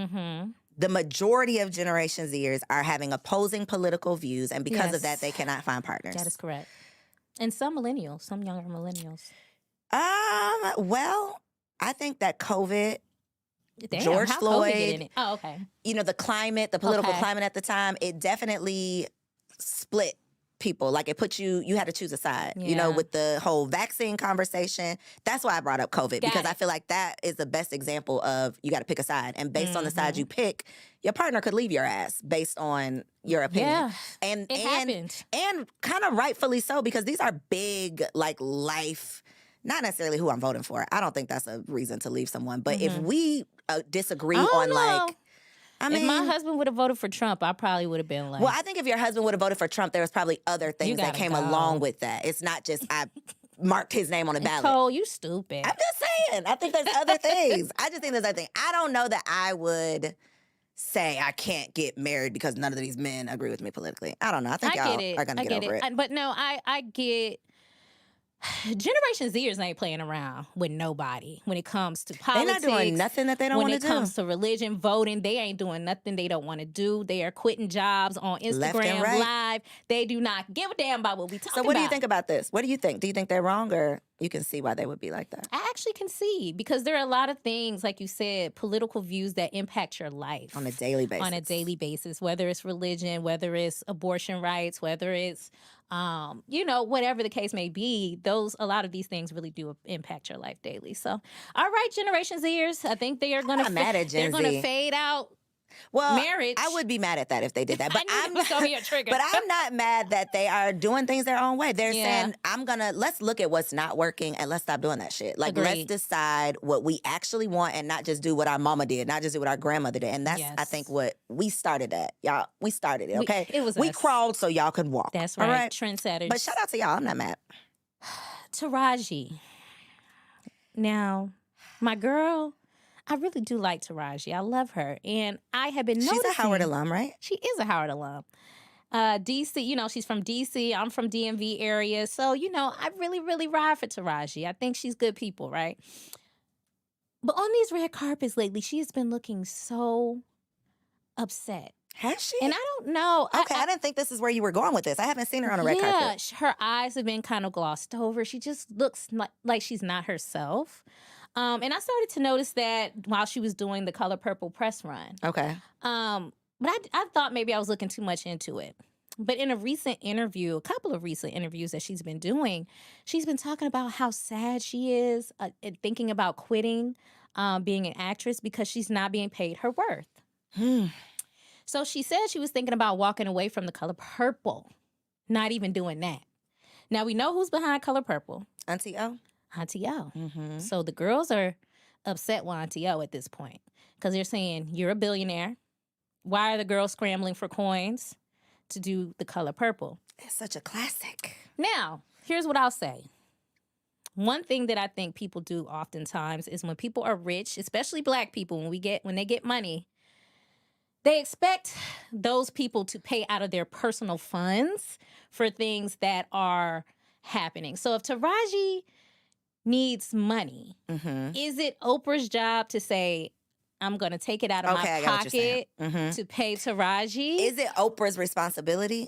[SPEAKER 4] the majority of Generation Zers are having opposing political views, and because of that, they cannot find partners.
[SPEAKER 5] That is correct. And some millennials, some younger millennials.
[SPEAKER 4] Well, I think that COVID,
[SPEAKER 5] Damn,
[SPEAKER 4] George
[SPEAKER 5] how
[SPEAKER 4] Floyd,
[SPEAKER 5] COVID get in it? Oh, okay.
[SPEAKER 4] The climate, the political climate at the time, it definitely split people. Like it put you had to choose a side, with the whole vaccine conversation. That's why I brought up COVID, because I feel like that is the best example of you got to pick a side. And based on the side you pick, your partner could leave your ass based on your opinion.
[SPEAKER 5] Yeah,
[SPEAKER 4] and
[SPEAKER 5] it happened.
[SPEAKER 4] And kind of rightfully so, because these are big, like, life, not necessarily who I'm voting for. I don't think that's a reason to leave someone. But if we disagree on, like, I mean,
[SPEAKER 5] if my husband would have voted for Trump, I probably would have been like...
[SPEAKER 4] Well, I think if your husband would have voted for Trump, there was probably other things that came along with that. It's not just I marked his name on the ballot.
[SPEAKER 5] Cole, you stupid.
[SPEAKER 4] I'm just saying. I think there's other things. I just think there's other things. I don't know that I would say I can't get married because none of these men agree with me politically. I don't know. I think y'all are going to get over it.
[SPEAKER 5] But no, I get... Generation Zers ain't playing around with nobody when it comes to politics.
[SPEAKER 4] They're not doing nothing that they don't want to do.
[SPEAKER 5] When it comes to religion, voting, they ain't doing nothing they don't want to do. They are quitting jobs on Instagram Live. They do not give a damn about what we talking about.
[SPEAKER 4] So what do you think about this? What do you think? Do you think they're wrong or... You can see why they would be like that.
[SPEAKER 5] I actually can see, because there are a lot of things, like you said, political views that impact your life.
[SPEAKER 4] On a daily basis.
[SPEAKER 5] On a daily basis, whether it's religion, whether it's abortion rights, whether it's, whatever the case may be, a lot of these things really do impact your life daily. So, all right, Generation Zers, I think they are going to fade out.
[SPEAKER 4] Well,
[SPEAKER 5] marriage.
[SPEAKER 4] I would be mad at that if they did that. But
[SPEAKER 5] I'm
[SPEAKER 4] not mad that they are doing things their own way. They're saying, let's look at what's not working and let's stop doing that shit. Like, let's decide what we actually want and not just do what our mama did, not just do what our grandmother did. And that's, I think, what we started at. Y'all, we started it, okay? We crawled so y'all could walk.
[SPEAKER 5] That's right.
[SPEAKER 4] All right?
[SPEAKER 5] Trendsetters.
[SPEAKER 4] But shout out to y'all. I'm not mad.
[SPEAKER 5] Taraji. Now, my girl, I really do like Taraji. I love her. And I have been noticing.
[SPEAKER 4] She's a Howard alum, right?
[SPEAKER 5] She is a Howard alum. DC, she's from DC. I'm from DMV area. So, I really, really ride for Taraji. I think she's good people, right? But on these red carpets lately, she has been looking so upset.
[SPEAKER 4] Has she?
[SPEAKER 5] And I don't know.
[SPEAKER 4] Okay, I didn't think this is where you were going with this. I haven't seen her on a red carpet.
[SPEAKER 5] Yeah, her eyes have been kind of glossed over. She just looks like she's not herself. And I started to notice that while she was doing the Color Purple press run.
[SPEAKER 4] Okay.
[SPEAKER 5] But I thought maybe I was looking too much into it. But in a couple of recent interviews that she's been doing, she's been talking about how sad she is and thinking about quitting being an actress because she's not being paid her worth. So she said she was thinking about walking away from the Color Purple, not even doing that. Now, we know who's behind Color Purple.
[SPEAKER 4] Auntie O.
[SPEAKER 5] Auntie O. Mm-hmm. So the girls are upset with Auntie O at this point because they're saying, you're a billionaire. Why are the girls scrambling for coins to do the Color Purple?
[SPEAKER 4] It's such a classic.
[SPEAKER 5] Now, here's what I'll say. One thing that I think people do oftentimes is when people are rich, especially Black people, when they get money, they expect those people to pay out of their personal funds for things that are happening. So if Taraji needs money, is it Oprah's job to say, I'm going to take it out of my pocket to pay Taraji?
[SPEAKER 4] Is it Oprah's responsibility?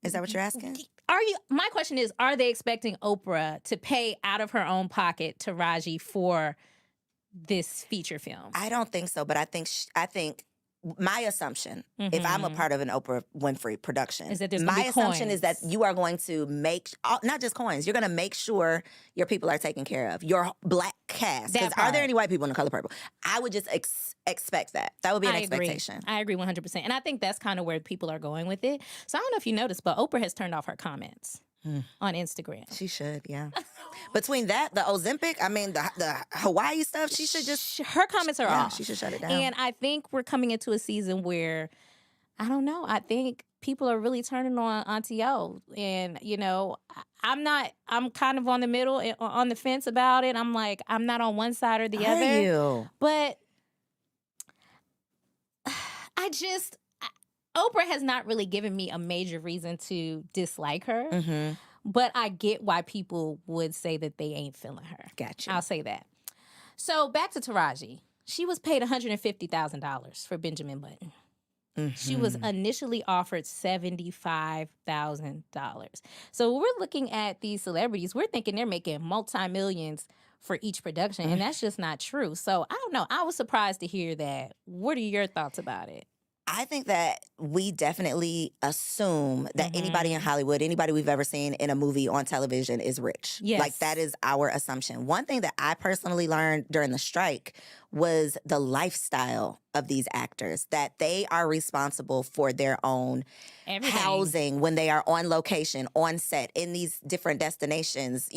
[SPEAKER 4] Is that what you're asking?
[SPEAKER 5] My question is, are they expecting Oprah to pay out of her own pocket Taraji for this feature film?
[SPEAKER 4] I don't think so, but I think my assumption, if I'm a part of an Oprah Winfrey production,
[SPEAKER 5] is that there's
[SPEAKER 4] my assumption
[SPEAKER 5] coins.
[SPEAKER 4] is that you are going to make, not just coins, you're going to make sure your people are taken care of. Your Black cast. Because are there any white people in the Color Purple? I would just expect that. That would be an expectation.
[SPEAKER 5] I agree 100%. And I think that's kind of where people are going with it. So I don't know if you noticed, but Oprah has turned off her comments on Instagram.
[SPEAKER 4] She should, yeah. Between that, the Ozempic, the Hawaii stuff, she should just...
[SPEAKER 5] Her comments are off.
[SPEAKER 4] She should shut it down.
[SPEAKER 5] And I think we're coming into a season where, I don't know, I think people are really turning on Auntie O. And, I'm kind of on the middle, on the fence about it. I'm like, I'm not on one side or the other.
[SPEAKER 4] Are you?
[SPEAKER 5] But Oprah has not really given me a major reason to dislike her. But I get why people would say that they ain't feeling her.
[SPEAKER 4] Gotcha.
[SPEAKER 5] I'll say that. So back to Taraji. She was paid $150,000 for Benjamin Button. She was initially offered $75,000. So when we're looking at these celebrities, we're thinking they're making multi-millions for each production, and that's just not true. So I don't know. I was surprised to hear that. What are your thoughts about it?
[SPEAKER 4] I think that we definitely assume that anybody in Hollywood, anybody we've ever seen in a movie on television is rich.
[SPEAKER 5] Yes.
[SPEAKER 4] Like, that is our assumption. One thing that I personally learned during the strike was the lifestyle of these actors, that they are responsible for their own housing when they are on location, on set, in these different destinations,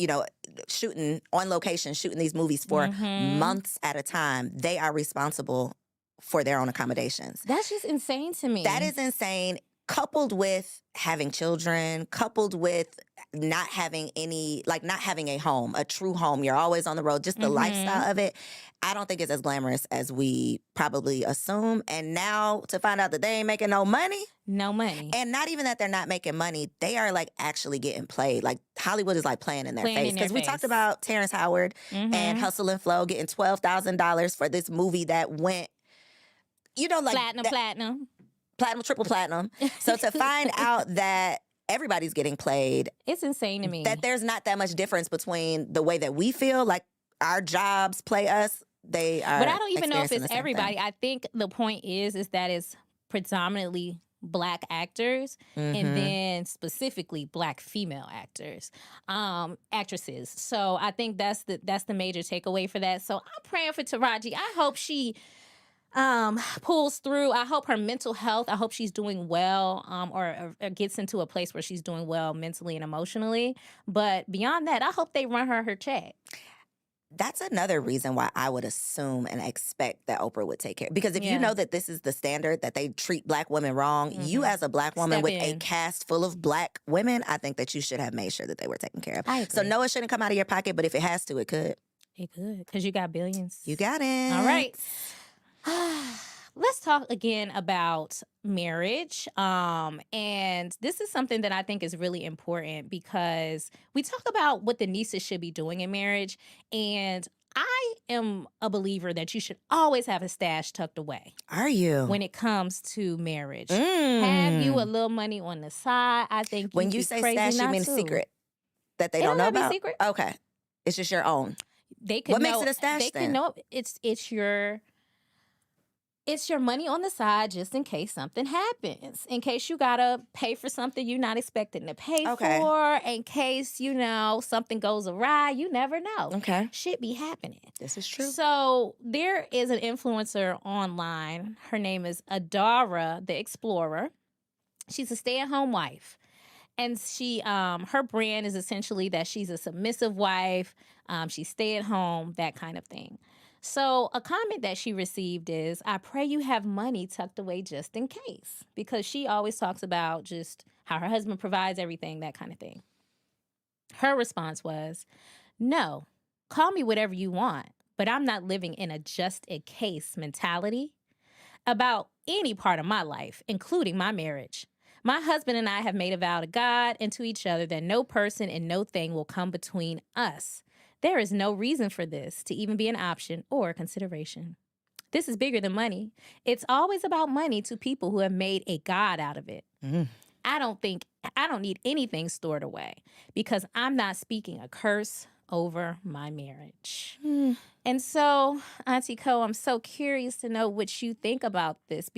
[SPEAKER 4] shooting on location, shooting these movies for months at a time. They are responsible for their own accommodations.
[SPEAKER 5] That's just insane to me.
[SPEAKER 4] That is insane, coupled with having children, coupled with not having a home, a true home. You're always on the road, just the lifestyle of it. I don't think it's as glamorous as we probably assume. And now to find out that they ain't making no money.
[SPEAKER 5] No money.
[SPEAKER 4] And not even that they're not making money, they are actually getting played. Hollywood is playing in their face. Because we talked about Terrence Howard and Hustle and Flow getting $12,000 for this movie that went,
[SPEAKER 5] platinum.
[SPEAKER 4] Platinum, triple platinum. So to find out that everybody's getting played.
[SPEAKER 5] It's insane to me.
[SPEAKER 4] That there's not that much difference between the way that we feel, like our jobs play us. They are.
[SPEAKER 5] But I don't even know if
[SPEAKER 4] experiencing
[SPEAKER 5] it's
[SPEAKER 4] the same
[SPEAKER 5] everybody.
[SPEAKER 4] thing.
[SPEAKER 5] I think the point is that it's predominantly Black actors and then specifically Black female actors, actresses. So I think that's the major takeaway for that. So I'm praying for Taraji. I hope she pulls through. I hope her mental health, I hope she's doing well, or gets into a place where she's doing well mentally and emotionally. But beyond that, I hope they run her check.
[SPEAKER 4] That's another reason why I would assume and expect that Oprah would take care. Because if you know that this is the standard, that they treat Black women wrong, you as a Black woman
[SPEAKER 5] Step
[SPEAKER 4] with
[SPEAKER 5] in.
[SPEAKER 4] a cast full of Black women, I think that you should have made sure that they were taken care of.
[SPEAKER 5] I agree.
[SPEAKER 4] So no, it shouldn't come out of your pocket, but if it has to, it could.
[SPEAKER 5] It could, because you got billions.
[SPEAKER 4] You got it.
[SPEAKER 5] All right. Let's talk again about marriage. And this is something that I think is really important because we talk about what the nieces should be doing in marriage. And I am a believer that you should always have a stash tucked away.
[SPEAKER 4] Are you?
[SPEAKER 5] When it comes to marriage. Have you a little money on the side? I think
[SPEAKER 4] When you say stash, you mean secret? That they don't know
[SPEAKER 5] have to be
[SPEAKER 4] about?
[SPEAKER 5] secret.
[SPEAKER 4] Okay. It's just your own.
[SPEAKER 5] They could
[SPEAKER 4] What
[SPEAKER 5] know,
[SPEAKER 4] makes it a stash
[SPEAKER 5] They
[SPEAKER 4] then?
[SPEAKER 5] could know it's your money on the side just in case something happens. In case you gotta pay for something you're not expecting to pay for. In case, something goes awry. You never know.
[SPEAKER 4] Okay.
[SPEAKER 5] Shit be happening.
[SPEAKER 4] This is true.
[SPEAKER 5] So there is an influencer online. Her name is Adara the Explorer. She's a stay-at-home wife. And she, her brand is essentially that she's a submissive wife. She stay at home, that kind of thing. So a comment that she received is, I pray you have money tucked away just in case. Because she always talks about just how her husband provides everything, that kind of thing. Her response was, no, call me whatever you want, but I'm not living in a just in case mentality about any part of my life, including my marriage. My husband and I have made a vow to God and to each other that no person and no thing will come between us. There is no reason for this to even be an option or a consideration. This is bigger than money. It's always about money to people who have made a God out of it. I don't need anything stored away because I'm not speaking a curse over my marriage. And so, Auntie Koe, I'm so curious to know what you think about this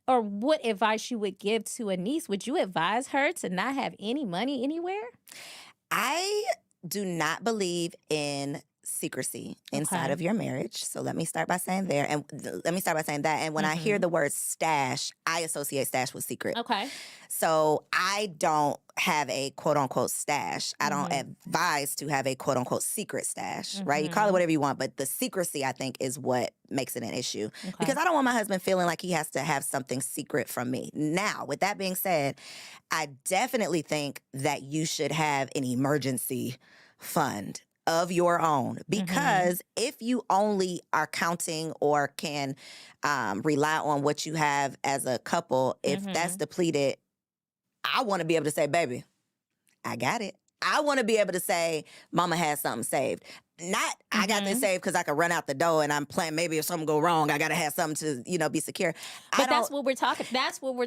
[SPEAKER 5] or what advice you would give to a niece. Would you advise her to not have any money anywhere?
[SPEAKER 4] I do not believe in secrecy inside of your marriage. So let me start by saying that. And when I hear the word stash, I associate stash with secret.
[SPEAKER 5] Okay.
[SPEAKER 4] So I don't have a quote unquote stash. I don't advise to have a quote unquote secret stash, right? You call it whatever you want, but the secrecy, I think, is what makes it an issue. Because I don't want my husband feeling like he has to have something secret from me. Now, with that being said, I definitely think that you should have an emergency fund of your own, because if you only are counting or can rely on what you have as a couple, if that's depleted, I want to be able to say, baby, I got it. I want to be able to say, mama has something saved. Not, I got this saved because I can run out the door and I'm planning, maybe if something go wrong, I got to have something to, be secure.
[SPEAKER 5] But that's what we're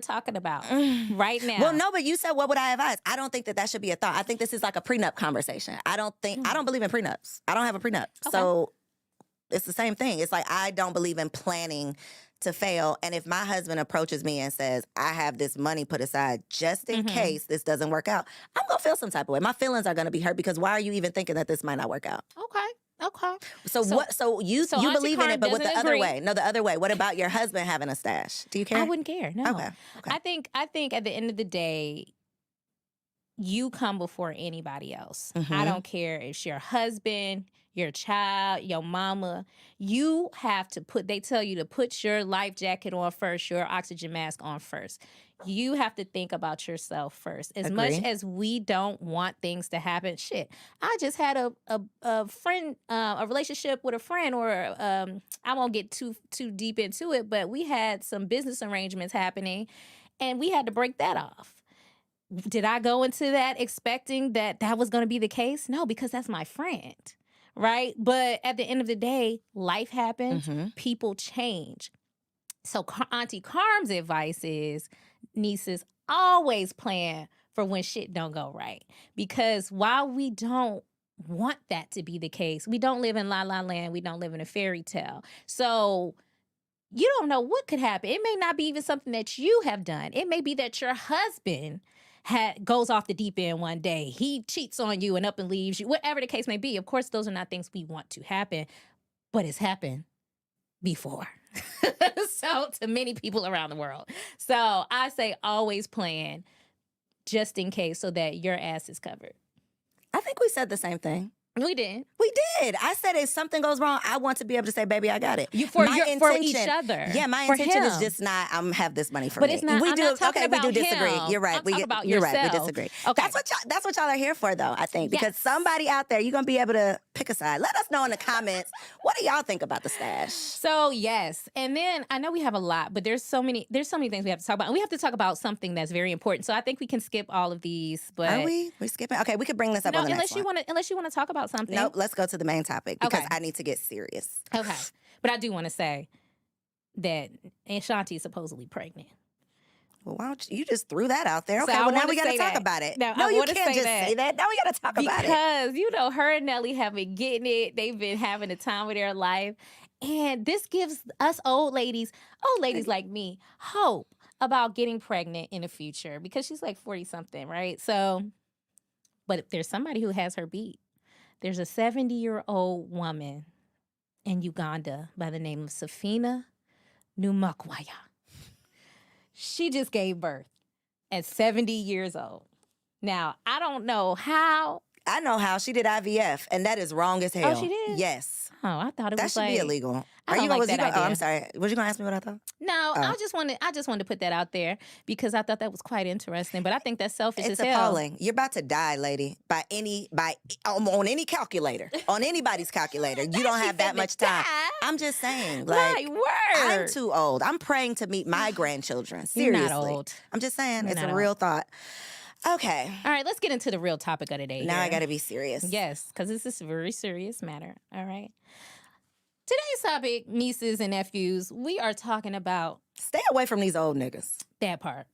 [SPEAKER 5] talking about right now.
[SPEAKER 4] Well, no, but you said, what would I advise? I don't think that should be a thought. I think this is like a prenup conversation. I don't believe in prenups. I don't have a prenup.
[SPEAKER 5] Okay.
[SPEAKER 4] So it's the same thing. It's like, I don't believe in planning to fail. And if my husband approaches me and says, I have this money put aside just in case this doesn't work out, I'm going to feel some type of way. My feelings are going to be hurt because why are you even thinking that this might not work out?
[SPEAKER 5] Okay.
[SPEAKER 4] So you
[SPEAKER 5] Auntie
[SPEAKER 4] believe in
[SPEAKER 5] Carm
[SPEAKER 4] it, but with the
[SPEAKER 5] doesn't
[SPEAKER 4] other
[SPEAKER 5] agree.
[SPEAKER 4] way. No, the other way. What about your husband having a stash? Do you care?
[SPEAKER 5] I wouldn't care. No.
[SPEAKER 4] Okay.
[SPEAKER 5] I think at the end of the day, you come before anybody else. I don't care if it's your husband, your child, your mama. You have to they tell you to put your life jacket on first, your oxygen mask on first. You have to think about yourself first. As much as we don't want things to happen, shit. I just had a friend, a relationship with a friend, or I won't get too deep into it, but we had some business arrangements happening, and we had to break that off. Did I go into that expecting that was going to be the case? No, because that's my friend, right? But at the end of the day, life happens, people change. So Auntie Carm's advice is, nieces, always plan for when shit don't go right. Because while we don't want that to be the case, we don't live in La La Land. We don't live in a fairy tale. So you don't know what could happen. It may not be even something that you have done. It may be that your husband goes off the deep end one day. He cheats on you and up and leaves you, whatever the case may be. Of course, those are not things we want to happen, but it's happened before. So to many people around the world. So I say always plan just in case so that your ass is covered.
[SPEAKER 4] I think we said the same thing.
[SPEAKER 5] We did.
[SPEAKER 4] We did. I said if something goes wrong, I want to be able to say, baby, I got it.
[SPEAKER 5] For each other.
[SPEAKER 4] Yeah, my intention is just not, I'm have this money for
[SPEAKER 5] but
[SPEAKER 4] me.
[SPEAKER 5] It's not,
[SPEAKER 4] we
[SPEAKER 5] I'm
[SPEAKER 4] do,
[SPEAKER 5] not talking
[SPEAKER 4] okay,
[SPEAKER 5] about
[SPEAKER 4] we do disagree.
[SPEAKER 5] him.
[SPEAKER 4] You're right.
[SPEAKER 5] I'm talking about
[SPEAKER 4] you're
[SPEAKER 5] yourself.
[SPEAKER 4] right. We disagree.
[SPEAKER 5] Okay.
[SPEAKER 4] That's what y'all are here for, though, I think. Because somebody out there, you're going to be able to pick a side. Let us know in the comments, what do y'all think about the stash?
[SPEAKER 5] So, yes. And then I know we have a lot, but there's so many things we have to talk about. And we have to talk about something that's very important. So I think we can skip all of these. But
[SPEAKER 4] are we? We're skipping? Okay, we could bring this up on the next one.
[SPEAKER 5] Unless you want to talk about something.
[SPEAKER 4] Nope, let's go to the main topic because I need to get serious.
[SPEAKER 5] Okay. But I do want to say that Ashanti is supposedly pregnant.
[SPEAKER 4] Well, why don't you just threw that out there? Okay,
[SPEAKER 5] so
[SPEAKER 4] well, now we got to talk about it. No, you can't just say that. Now we got to talk about it.
[SPEAKER 5] Because, her and Nelly have been getting it. They've been having the time of their life. And this gives us old ladies like me, hope about getting pregnant in the future. Because she's like 40-something, right? So, but if there's somebody who has her beat. There's a 70-year-old woman in Uganda by the name of Safina Numakwaya. She just gave birth at 70 years old. Now, I don't know how.
[SPEAKER 4] I know how. She did IVF, and that is wrong as hell.
[SPEAKER 5] Oh, she did?
[SPEAKER 4] Yes.
[SPEAKER 5] Oh, I thought it was
[SPEAKER 4] that should be illegal.
[SPEAKER 5] I don't like that idea.
[SPEAKER 4] Oh, I'm sorry. Was you going to ask me what I thought?
[SPEAKER 5] No, I just wanted to put that out there because I thought that was quite interesting. But I think that's selfish as hell.
[SPEAKER 4] It's appalling. You're about to die, lady, on any calculator, on anybody's calculator. You don't have that much time. I'm just saying, like, I'm too old. I'm praying to meet my grandchildren. Seriously,
[SPEAKER 5] you're not old.
[SPEAKER 4] I'm just saying, it's a real thought. Okay.
[SPEAKER 5] All right, let's get into the real topic of the day.
[SPEAKER 4] Now I got to be serious.
[SPEAKER 5] Yes, because this is a very serious matter. All right. Today's topic, nieces and nephews, we are talking about...
[SPEAKER 4] Stay away from these old niggas.
[SPEAKER 5] That part.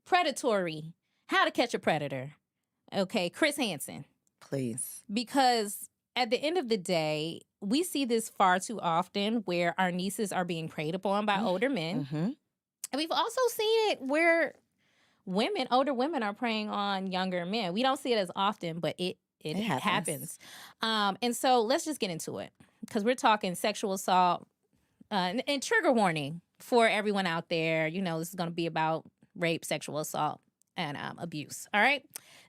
[SPEAKER 5] Predatory. How to catch a predator. Okay, Chris Hansen.
[SPEAKER 4] Please.
[SPEAKER 5] Because at the end of the day, we see this far too often where our nieces are being preyed upon by older men.
[SPEAKER 4] Mm-hmm.
[SPEAKER 5] And we've also seen it where older women are preying on younger men. We don't see it as often, but it happens. And so let's just get into it. Because we're talking sexual assault and trigger warning for everyone out there. This is going to be about rape, sexual assault, and abuse. All right?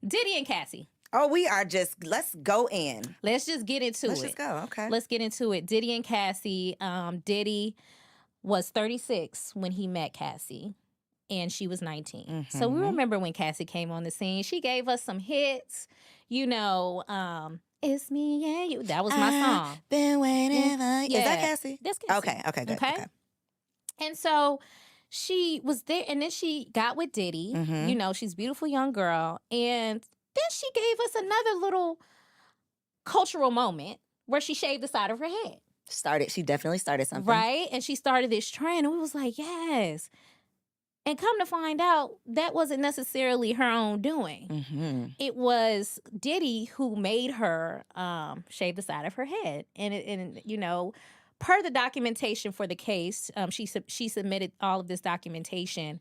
[SPEAKER 5] Diddy and Cassie.
[SPEAKER 4] Oh, let's go in.
[SPEAKER 5] Let's just get into it.
[SPEAKER 4] Let's just go, okay.
[SPEAKER 5] Let's get into it. Diddy and Cassie. Diddy was 36 when he met Cassie, and she was 19. Mm-hmm. So we remember when Cassie came on the scene. She gave us some hits, It's me and you. That was my song.
[SPEAKER 4] Been waiting for you.
[SPEAKER 5] Yeah.
[SPEAKER 4] Is that Cassie?
[SPEAKER 5] That's Cassie.
[SPEAKER 4] Okay, good. Okay.
[SPEAKER 5] And so she was there, and then she got with Diddy.
[SPEAKER 4] Mm-hmm.
[SPEAKER 5] She's a beautiful young girl. And then she gave us another little cultural moment where she shaved the side of her head.
[SPEAKER 4] She definitely started something.
[SPEAKER 5] Right? And she started this trend, and we was like, yes. And come to find out, that wasn't necessarily her own doing.
[SPEAKER 4] Mm-hmm.
[SPEAKER 5] It was Diddy who made her shave the side of her head. And per the documentation for the case, she submitted all of this documentation.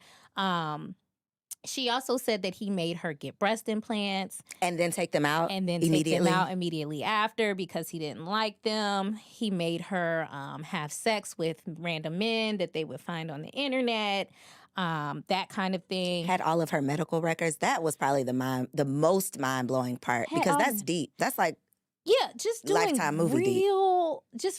[SPEAKER 5] She also said that he made her get breast implants.
[SPEAKER 4] And then take them out
[SPEAKER 5] Take them out immediately after because he didn't like them. He made her have sex with random men that they would find on the internet. That kind of thing.
[SPEAKER 4] Had all of her medical records. That was probably the most mind-blowing part because that's deep. That's like
[SPEAKER 5] just doing
[SPEAKER 4] Lifetime movie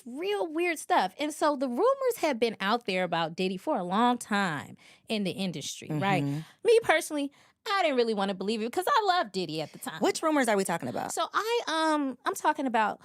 [SPEAKER 5] real weird stuff. And so the rumors have been out there about Diddy for a long time in the industry, right? Me personally, I didn't really want to believe it because I loved Diddy at the time.
[SPEAKER 4] Which rumors are we talking about?
[SPEAKER 5] So I'm talking about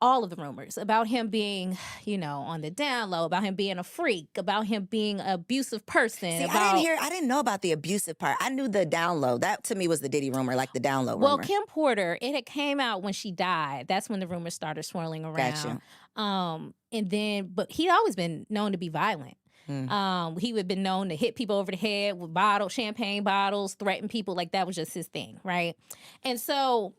[SPEAKER 5] all of the rumors about him being, on the down low, about him being a freak, about him being an abusive person.
[SPEAKER 4] See, I didn't know about the abusive part. I knew the down low. That to me was the Diddy rumor, like the down low rumor.
[SPEAKER 5] Well, Kim Porter, it had came out when she died. That's when the rumors started swirling around.
[SPEAKER 4] Gotcha.
[SPEAKER 5] And then, but he'd always been known to be violent. He would have been known to hit people over the head with champagne bottles, threaten people. Like, that was just his thing, right? And so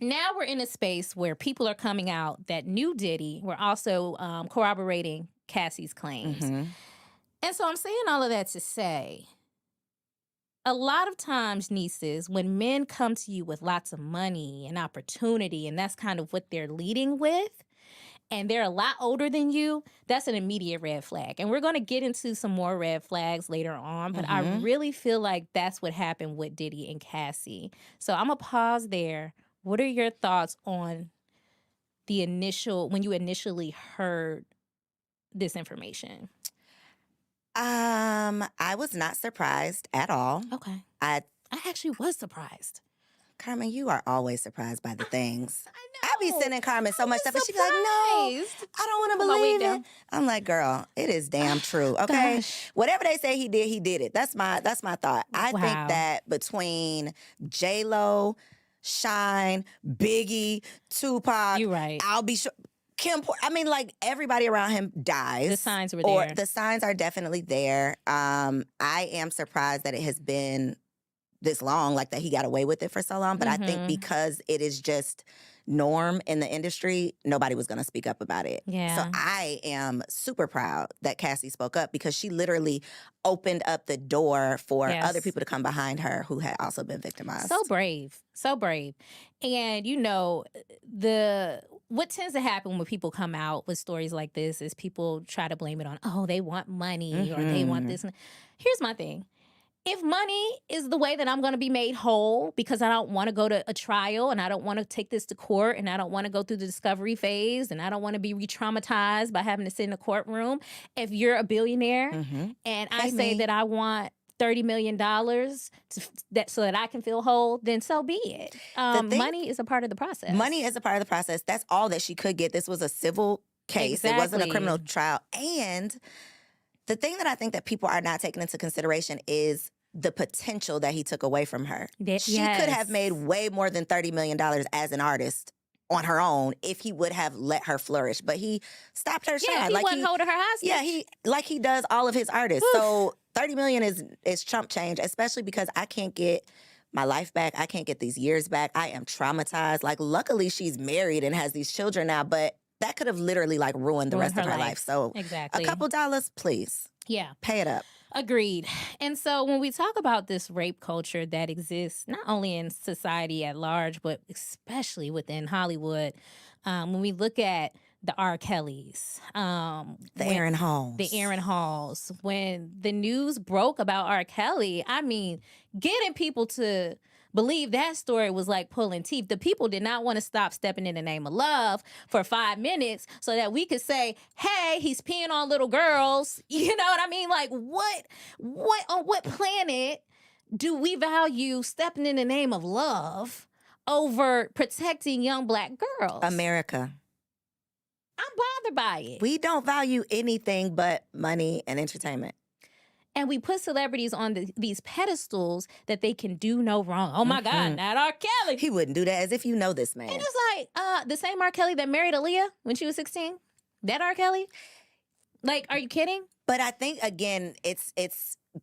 [SPEAKER 5] now we're in a space where people are coming out that knew Diddy. We're also corroborating Cassie's claims. And so I'm saying all of that to say, a lot of times, nieces, when men come to you with lots of money and opportunity, and that's kind of what they're leading with, and they're a lot older than you, that's an immediate red flag. And we're going to get into some more red flags later on, but I really feel like that's what happened with Diddy and Cassie. So I'm going to pause there. What are your thoughts on when you initially heard this information?
[SPEAKER 4] I was not surprised at all.
[SPEAKER 5] Okay.
[SPEAKER 4] I
[SPEAKER 5] actually was surprised.
[SPEAKER 4] Carmen, you are always surprised by the things.
[SPEAKER 5] I
[SPEAKER 4] I be sending Carmen so much stuff, and she be like, "No, I don't want to
[SPEAKER 5] Put my weight
[SPEAKER 4] believe it."
[SPEAKER 5] down.
[SPEAKER 4] I'm like, "Girl, it is damn true." Okay,
[SPEAKER 5] Gosh.
[SPEAKER 4] whatever they say he did it. That's my thought. I
[SPEAKER 5] Wow.
[SPEAKER 4] think that between J-Lo, Shine, Biggie, Tupac,
[SPEAKER 5] You're right.
[SPEAKER 4] I'll be sure. I mean, like, everybody around him dies.
[SPEAKER 5] The signs were
[SPEAKER 4] Or
[SPEAKER 5] there.
[SPEAKER 4] the signs are definitely there. I am surprised that it has been this long, like that he got away with it for so long. But I think because it is just norm in the industry, nobody was going to speak up about it.
[SPEAKER 5] Yeah.
[SPEAKER 4] So I am super proud that Cassie spoke up, because she literally opened up the door for other people to come behind her who had also been victimized.
[SPEAKER 5] So brave. So brave. And, what tends to happen when people come out with stories like this is people try to blame it on, oh, they want money or they want this. Here's my thing. If money is the way that I'm going to be made whole because I don't want to go to a trial and I don't want to take this to court and I don't want to go through the discovery phase and I don't want to be re-traumatized by having to sit in a courtroom, if you're a billionaire and I say that I want $30 million so that I can feel whole, then so be it. Money is a part of the process.
[SPEAKER 4] Money is a part of the process. That's all that she could get. This was a civil case.
[SPEAKER 5] Exactly.
[SPEAKER 4] It wasn't a criminal trial. And the thing that I think that people are not taking into consideration is the potential that he took away from her. She could have made way more than $30 million as an artist on her own if he would have let her flourish. But he stopped her shine.
[SPEAKER 5] Yeah, he wasn't holding her hostage.
[SPEAKER 4] Yeah, he does all of his artists. Oof. So $30 million is chump change, especially because I can't get my life back. I can't get these years back. I am traumatized. Like, luckily she's married and has these children now, but that could have literally like ruined the rest of her life. So
[SPEAKER 5] exactly.
[SPEAKER 4] A couple dollars, please.
[SPEAKER 5] Yeah.
[SPEAKER 4] Pay it up.
[SPEAKER 5] Agreed. And so when we talk about this rape culture that exists not only in society at large, but especially within Hollywood, when we look at the R. Kellys,
[SPEAKER 4] the Aaron Halls,
[SPEAKER 5] when the news broke about R. Kelly, I mean, getting people to believe that story was like pulling teeth. The people did not want to stop stepping in the name of love for 5 minutes so that we could say, hey, he's peeing on little girls. You know what I mean? Like, what on what planet do we value stepping in the name of love over protecting young Black girls?
[SPEAKER 4] America.
[SPEAKER 5] I'm bothered by it.
[SPEAKER 4] We don't value anything but money and entertainment.
[SPEAKER 5] And we put celebrities on these pedestals that they can do no wrong. Oh, my God, not R. Kelly.
[SPEAKER 4] He wouldn't do that, as if you know this man.
[SPEAKER 5] And it's like the same R. Kelly that married Aaliyah when she was 16. That R. Kelly? Like, are you kidding?
[SPEAKER 4] But I think, again, it's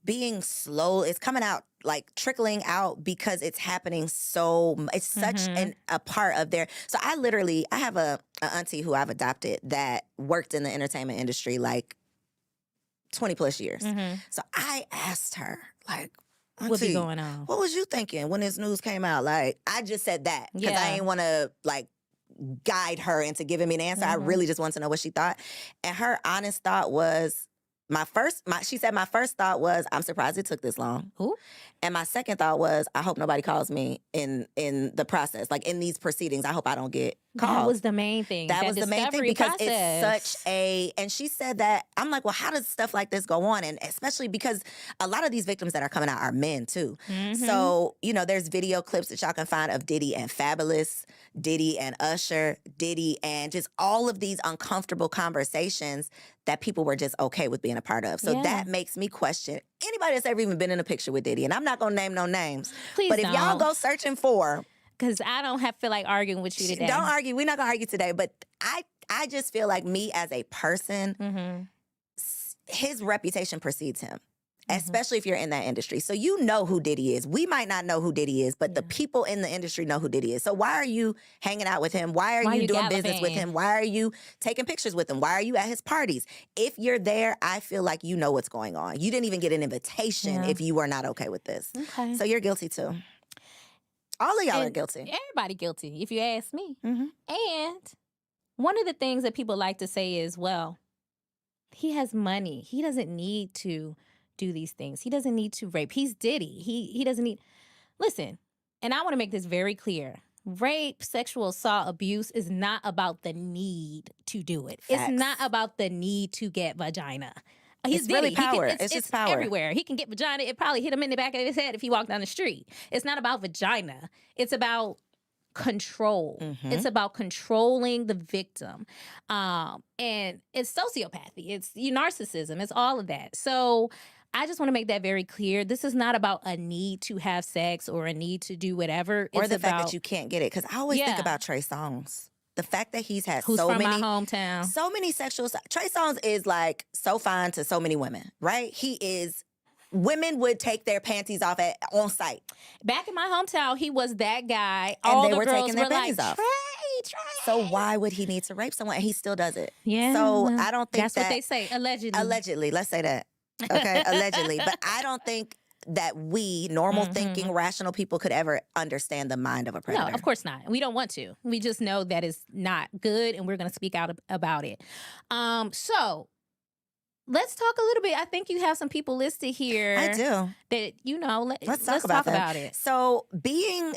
[SPEAKER 4] being slow. It's coming out, like, trickling out because it's happening it's such a part of their. So I have a auntie who I've adopted that worked in the entertainment industry, like, 20 plus years. So I asked her, like,
[SPEAKER 5] what's going on?
[SPEAKER 4] What was you thinking when this news came out? Like, I just said that because I didn't want to, like, guide her into giving me an answer. I really just wanted to know what she thought. And her honest thought was, she said, my first thought was, I'm surprised it took this long.
[SPEAKER 5] Who?
[SPEAKER 4] And my second thought was, I hope nobody calls me in the process. Like, in these proceedings, I hope I don't get called.
[SPEAKER 5] That was the main thing.
[SPEAKER 4] That was the main thing, because
[SPEAKER 5] process.
[SPEAKER 4] it's such a, and she said that, I'm like, well, how does stuff like this go on? And especially because a lot of these victims that are coming out are men too. So, there's video clips that y'all can find of Diddy and Fabulous, Diddy and Usher, Diddy and just all of these uncomfortable conversations that people were just okay with being a part of. So that makes me question anybody that's ever even been in a picture with Diddy. And I'm not going to name no names.
[SPEAKER 5] Please
[SPEAKER 4] but if
[SPEAKER 5] don't.
[SPEAKER 4] y'all go searching for...
[SPEAKER 5] Because I don't feel like arguing with you today.
[SPEAKER 4] Don't argue. We're not going to argue today. But I just feel like me as a person, his reputation precedes him. Especially if you're in that industry. So you know who Diddy is. We might not know who Diddy is, but the people in the industry know who Diddy is. So why are you hanging out with him? Why are you doing business with him? Why are you taking pictures with him? Why are you at his parties? If you're there, I feel like you know what's going on. You didn't even get an invitation if you were not okay with this. Okay. So you're guilty too. All of y'all are guilty.
[SPEAKER 5] Everybody guilty, if you ask me.
[SPEAKER 4] Mm-hmm.
[SPEAKER 5] And one of the things that people like to say is, well, he has money. He doesn't need to do these things. He doesn't need to rape. He's Diddy. He doesn't need... Listen, and I want to make this very clear. Rape, sexual assault, abuse is not about the need to do it.
[SPEAKER 4] Facts.
[SPEAKER 5] It's not about the need to get vagina. He's
[SPEAKER 4] It's
[SPEAKER 5] Diddy.
[SPEAKER 4] really power. It's just power.
[SPEAKER 5] Everywhere. He can get vagina. It probably hit him in the back of his head if he walked down the street. It's not about vagina. It's about control.
[SPEAKER 4] Mm-hmm.
[SPEAKER 5] It's about controlling the victim. And it's sociopathy. It's narcissism. It's all of that. So I just want to make that very clear. This is not about a need to have sex or a need to do whatever.
[SPEAKER 4] Or the fact that you can't get it. Because I always think about Trey Songz. The fact that he's had
[SPEAKER 5] Who's from my hometown.
[SPEAKER 4] So many sexual... Trey Songz is like so fine to so many women, right? He is... Women would take their panties off on site.
[SPEAKER 5] Back in my hometown, he was that guy.
[SPEAKER 4] And
[SPEAKER 5] all
[SPEAKER 4] they
[SPEAKER 5] the
[SPEAKER 4] were
[SPEAKER 5] girls
[SPEAKER 4] taking their
[SPEAKER 5] were
[SPEAKER 4] panties
[SPEAKER 5] like,
[SPEAKER 4] off.
[SPEAKER 5] Trey.
[SPEAKER 4] So why would he need to rape someone? And he still does it.
[SPEAKER 5] Yeah.
[SPEAKER 4] So I don't think
[SPEAKER 5] that's what they say, allegedly.
[SPEAKER 4] Allegedly. Let's say that. Okay, allegedly. But I don't think that we, normal thinking, rational people, could ever understand the mind of a predator.
[SPEAKER 5] No, of course not. We don't want to. We just know that it's not good, and we're going to speak out about it. So let's talk a little bit. I think you have some people listed here.
[SPEAKER 4] I do.
[SPEAKER 5] That, let's talk about it.
[SPEAKER 4] So being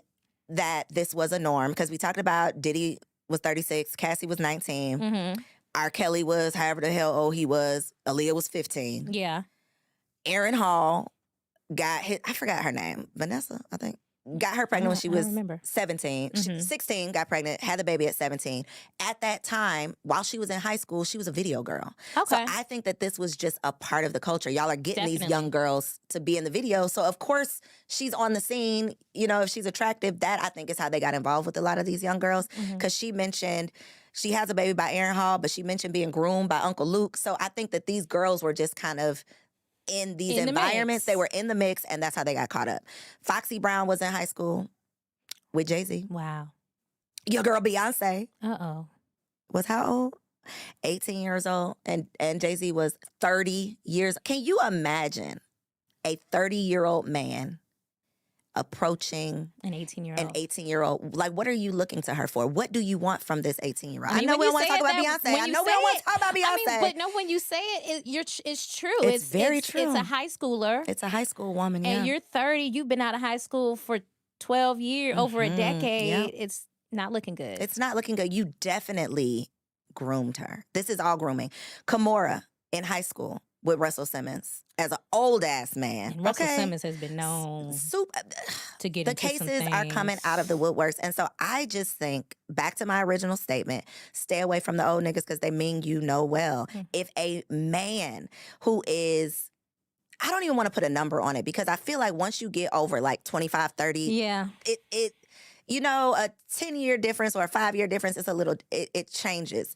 [SPEAKER 4] that this was a norm, because we talked about Diddy was 36, Cassie was 19.
[SPEAKER 5] Mm-hmm.
[SPEAKER 4] R. Kelly was however the hell old he was. Aaliyah was 15.
[SPEAKER 5] Yeah.
[SPEAKER 4] Aaron Hall got hit. I forgot her name. Vanessa, I think. Got her pregnant when she was 17. 16, got pregnant, had the baby at 17. At that time, while she was in high school, she was a video girl.
[SPEAKER 5] Okay.
[SPEAKER 4] So I think that this was just a part of the culture. Y'all are getting these young girls to be in the video. So of course, she's on the scene. You know, if she's attractive, that I think is how they got involved with a lot of these young girls. Because she mentioned she has a baby by Aaron Hall, but she mentioned being groomed by Uncle Luke. So I think that these girls were just kind of in these environments. They were in the mix, and that's how they got caught up. Foxy Brown was in high school with Jay-Z.
[SPEAKER 5] Wow.
[SPEAKER 4] Your girl Beyonce
[SPEAKER 5] Uh-oh.
[SPEAKER 4] was how old? 18 years old. And Jay-Z was 30 years. Can you imagine a 30-year-old man approaching
[SPEAKER 5] an
[SPEAKER 4] 18-year-old? Like, what are you looking to her for? What do you want from this 18-year-old?
[SPEAKER 5] I
[SPEAKER 4] know we don't want to talk about Beyonce. I know we don't want to talk about Beyonce.
[SPEAKER 5] But no, when you say it's true.
[SPEAKER 4] It's very true.
[SPEAKER 5] It's a high schooler.
[SPEAKER 4] It's a high school woman,
[SPEAKER 5] and you're 30. You've been out of high school for 12 years, over a decade. Yep. It's not looking good.
[SPEAKER 4] It's not looking good. You definitely groomed her. This is all grooming. Kimora in high school with Russell Simmons as an old ass man.
[SPEAKER 5] And Russell Simmons has been known to get
[SPEAKER 4] the
[SPEAKER 5] into some
[SPEAKER 4] cases are coming out of the woodworks. And so I just think, back to my original statement, stay away from the old niggas because they mean you know well. If a man who is, I don't even want to put a number on it because I feel like once you get over like 25, 30, it you know, a 10-year difference or a 5-year difference, it's a little, it changes.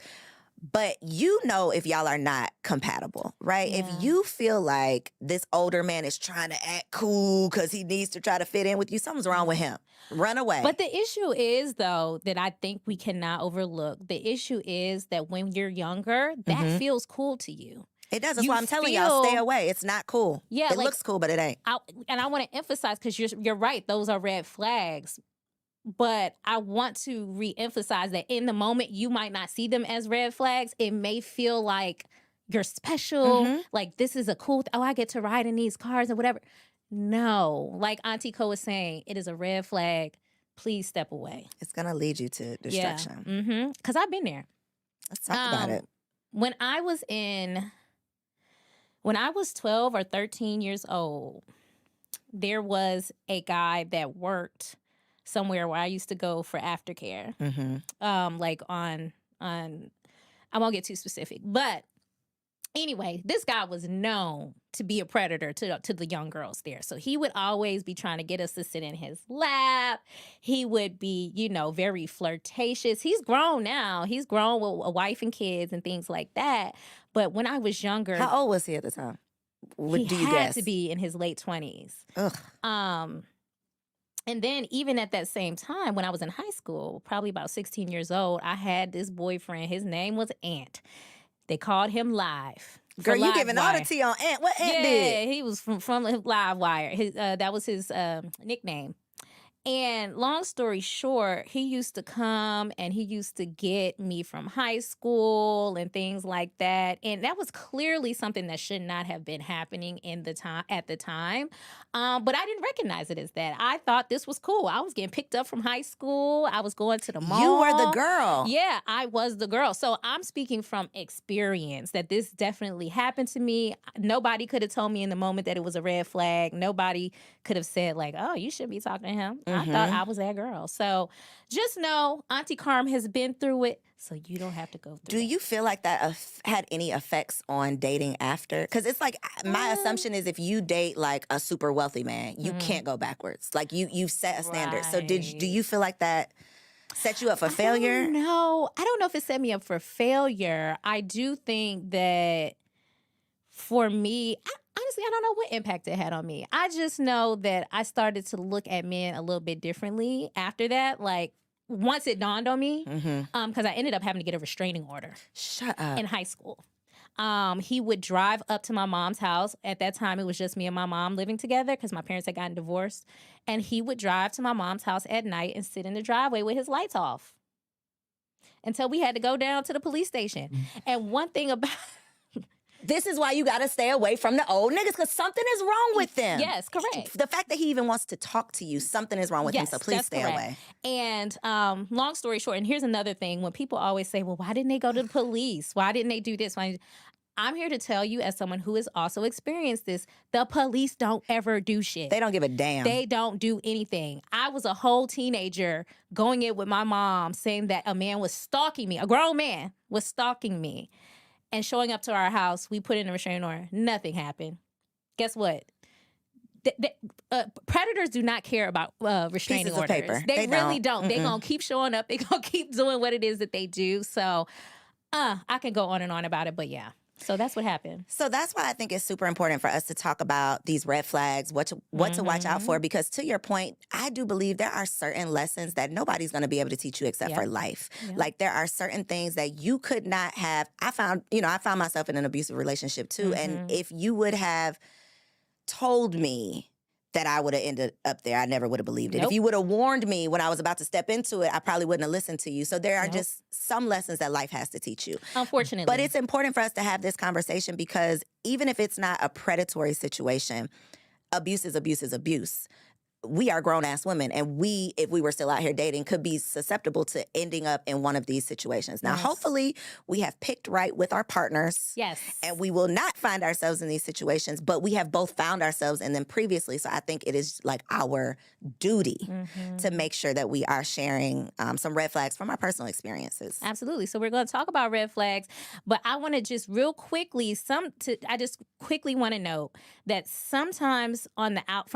[SPEAKER 4] But you know if y'all are not compatible, right?
[SPEAKER 5] Yeah.
[SPEAKER 4] If you feel like this older man is trying to act cool because he needs to try to fit in with you, something's wrong with him. Run away.
[SPEAKER 5] But the issue is, though, that I think we cannot overlook. The issue is that when you're younger, that feels cool to you.
[SPEAKER 4] It does. That's why I'm telling y'all, stay away. It's not cool.
[SPEAKER 5] Yeah,
[SPEAKER 4] it looks cool, but it ain't.
[SPEAKER 5] I want to emphasize, because you're right, those are red flags. But I want to re-emphasize that in the moment, you might not see them as red flags. It may feel like you're special, like this is a cool, I get to ride in these cars or whatever. No, like Auntie Koe was saying, it is a red flag. Please step away.
[SPEAKER 4] It's going to lead you to destruction.
[SPEAKER 5] Yeah, because I've been there.
[SPEAKER 4] Let's talk about it.
[SPEAKER 5] When I was 12 or 13 years old, there was a guy that worked somewhere where I used to go for aftercare. Like on I won't get too specific, but Anyway, this guy was known to be a predator to the young girls there. So he would always be trying to get us to sit in his lap. He would be, very flirtatious. He's grown now. He's grown with a wife and kids and things like that. But when I was younger,
[SPEAKER 4] How old was he at the time?
[SPEAKER 5] He
[SPEAKER 4] Do you
[SPEAKER 5] had
[SPEAKER 4] guess?
[SPEAKER 5] to be in his late 20s.
[SPEAKER 4] Ugh.
[SPEAKER 5] And then even at that same time, when I was in high school, probably about 16 years old, I had this boyfriend. His name was Ant. They called him Live.
[SPEAKER 4] Girl, you
[SPEAKER 5] Live
[SPEAKER 4] giving all the
[SPEAKER 5] Wire.
[SPEAKER 4] tea on Ant. What Ant
[SPEAKER 5] Yeah,
[SPEAKER 4] did?
[SPEAKER 5] he was from Live Wire. That was his nickname. And long story short, he used to come and he used to get me from high school and things like that. And that was clearly something that should not have been happening at the time. But I didn't recognize it as that. I thought this was cool. I was getting picked up from high school. I was going to the mall.
[SPEAKER 4] You were the girl.
[SPEAKER 5] Yeah, I was the girl. So I'm speaking from experience that this definitely happened to me. Nobody could have told me in the moment that it was a red flag. Nobody could have said like, oh, you shouldn't be talking to him. I thought I was that girl. So just know Auntie Carm has been through it, so you don't have to go through
[SPEAKER 4] Do
[SPEAKER 5] it.
[SPEAKER 4] you feel like that had any effects on dating after? Because it's like my assumption is if you date like a super wealthy man, you can't go backwards. Like you've set a standard. So do you feel like that set you up for failure?
[SPEAKER 5] No, I don't know if it set me up for failure. I do think that for me, honestly, I don't know what impact it had on me. I just know that I started to look at men a little bit differently after that. Like once it dawned on me, because I ended up having to get a restraining order.
[SPEAKER 4] Shut up.
[SPEAKER 5] In high school. He would drive up to my mom's house. At that time, it was just me and my mom living together because my parents had gotten divorced. And he would drive to my mom's house at night and sit in the driveway with his lights off until we had to go down to the police station. And one thing about...
[SPEAKER 4] This is why you got to stay away from the old niggas because something is wrong with them.
[SPEAKER 5] Yes, correct.
[SPEAKER 4] The fact that he even wants to talk to you, something is wrong with him,
[SPEAKER 5] Yes,
[SPEAKER 4] so please
[SPEAKER 5] that's
[SPEAKER 4] stay
[SPEAKER 5] correct.
[SPEAKER 4] away.
[SPEAKER 5] And long story short, and here's another thing. When people always say, well, why didn't they go to the police? Why didn't they do this? I'm here to tell you, as someone who has also experienced this, the police don't ever do shit.
[SPEAKER 4] They don't give a damn.
[SPEAKER 5] They don't do anything. I was a whole teenager going in with my mom saying that a man was stalking me. A grown man was stalking me. And showing up to our house, we put in a restraining order. Nothing happened. Guess what? Predators do not care about restraining
[SPEAKER 4] Pieces of
[SPEAKER 5] orders.
[SPEAKER 4] paper.
[SPEAKER 5] They really don't.
[SPEAKER 4] Mm-mm.
[SPEAKER 5] They're going to keep showing up. They're going to keep doing what it is that they do. So I can go on and on about it, but yeah. So that's what happened.
[SPEAKER 4] So that's why I think it's super important for us to talk about these red flags, what to watch out for. Because to your point, I do believe there are certain lessons that nobody's going to be able to teach you except for life.
[SPEAKER 5] Yep.
[SPEAKER 4] Like there are certain things that you could not have. I found myself in an abusive relationship too. And if you would have told me that I would have ended up there, I never would have believed it.
[SPEAKER 5] Nope.
[SPEAKER 4] If you would have warned me when I was about to step into it, I probably wouldn't have listened to you. So there are just some lessons that life has to teach you.
[SPEAKER 5] Unfortunately.
[SPEAKER 4] But it's important for us to have this conversation because even if it's not a predatory situation, abuse is abuse is abuse. We are grown-ass women, and we, if we were still out here dating, could be susceptible to ending up in one of these situations. Now, hopefully, we have picked right with our partners.
[SPEAKER 5] Yes.
[SPEAKER 4] And we will not find ourselves in these situations, but we have both found ourselves in them previously. So I think it is like our duty to make sure that we are sharing some red flags from our personal experiences.
[SPEAKER 5] Absolutely. So we're going to talk about red flags, but I want to just real quickly, I just quickly want to note that sometimes from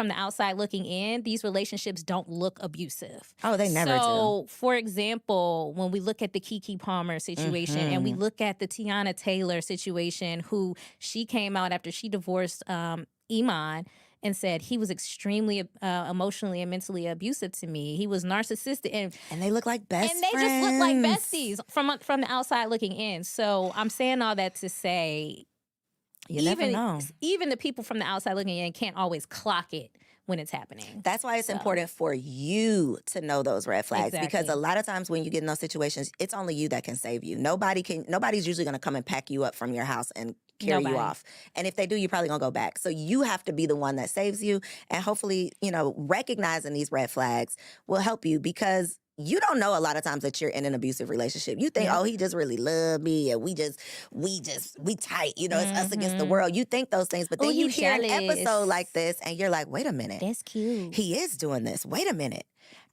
[SPEAKER 5] the outside looking in, these relationships don't look abusive.
[SPEAKER 4] Oh, they never do.
[SPEAKER 5] So, for example, when we look at the Keke Palmer situation and we look at the Tiana Taylor situation, who she came out after she divorced Iman and said he was extremely emotionally and mentally abusive to me. He was narcissistic.
[SPEAKER 4] And they look like best
[SPEAKER 5] friends. And they just look like besties from the outside looking in. So I'm saying all that to say,
[SPEAKER 4] you never know.
[SPEAKER 5] Even the people from the outside looking in can't always clock it when it's happening.
[SPEAKER 4] That's why it's important for you to know those red flags.
[SPEAKER 5] Exactly.
[SPEAKER 4] Because a lot of times when you get in those situations, it's only you that can save you. Nobody's usually going to come and pack you up from your house and carry you off. And if they do, you're probably going to go back. So you have to be the one that saves you. And hopefully, recognizing these red flags will help you because you don't know a lot of times that you're in an abusive relationship. You think, oh, he just really loved me and we tight, it's us against the world. You think those things, but then you hear an episode like this and you're like, wait a minute.
[SPEAKER 5] That's cute.
[SPEAKER 4] He is doing this. Wait a minute.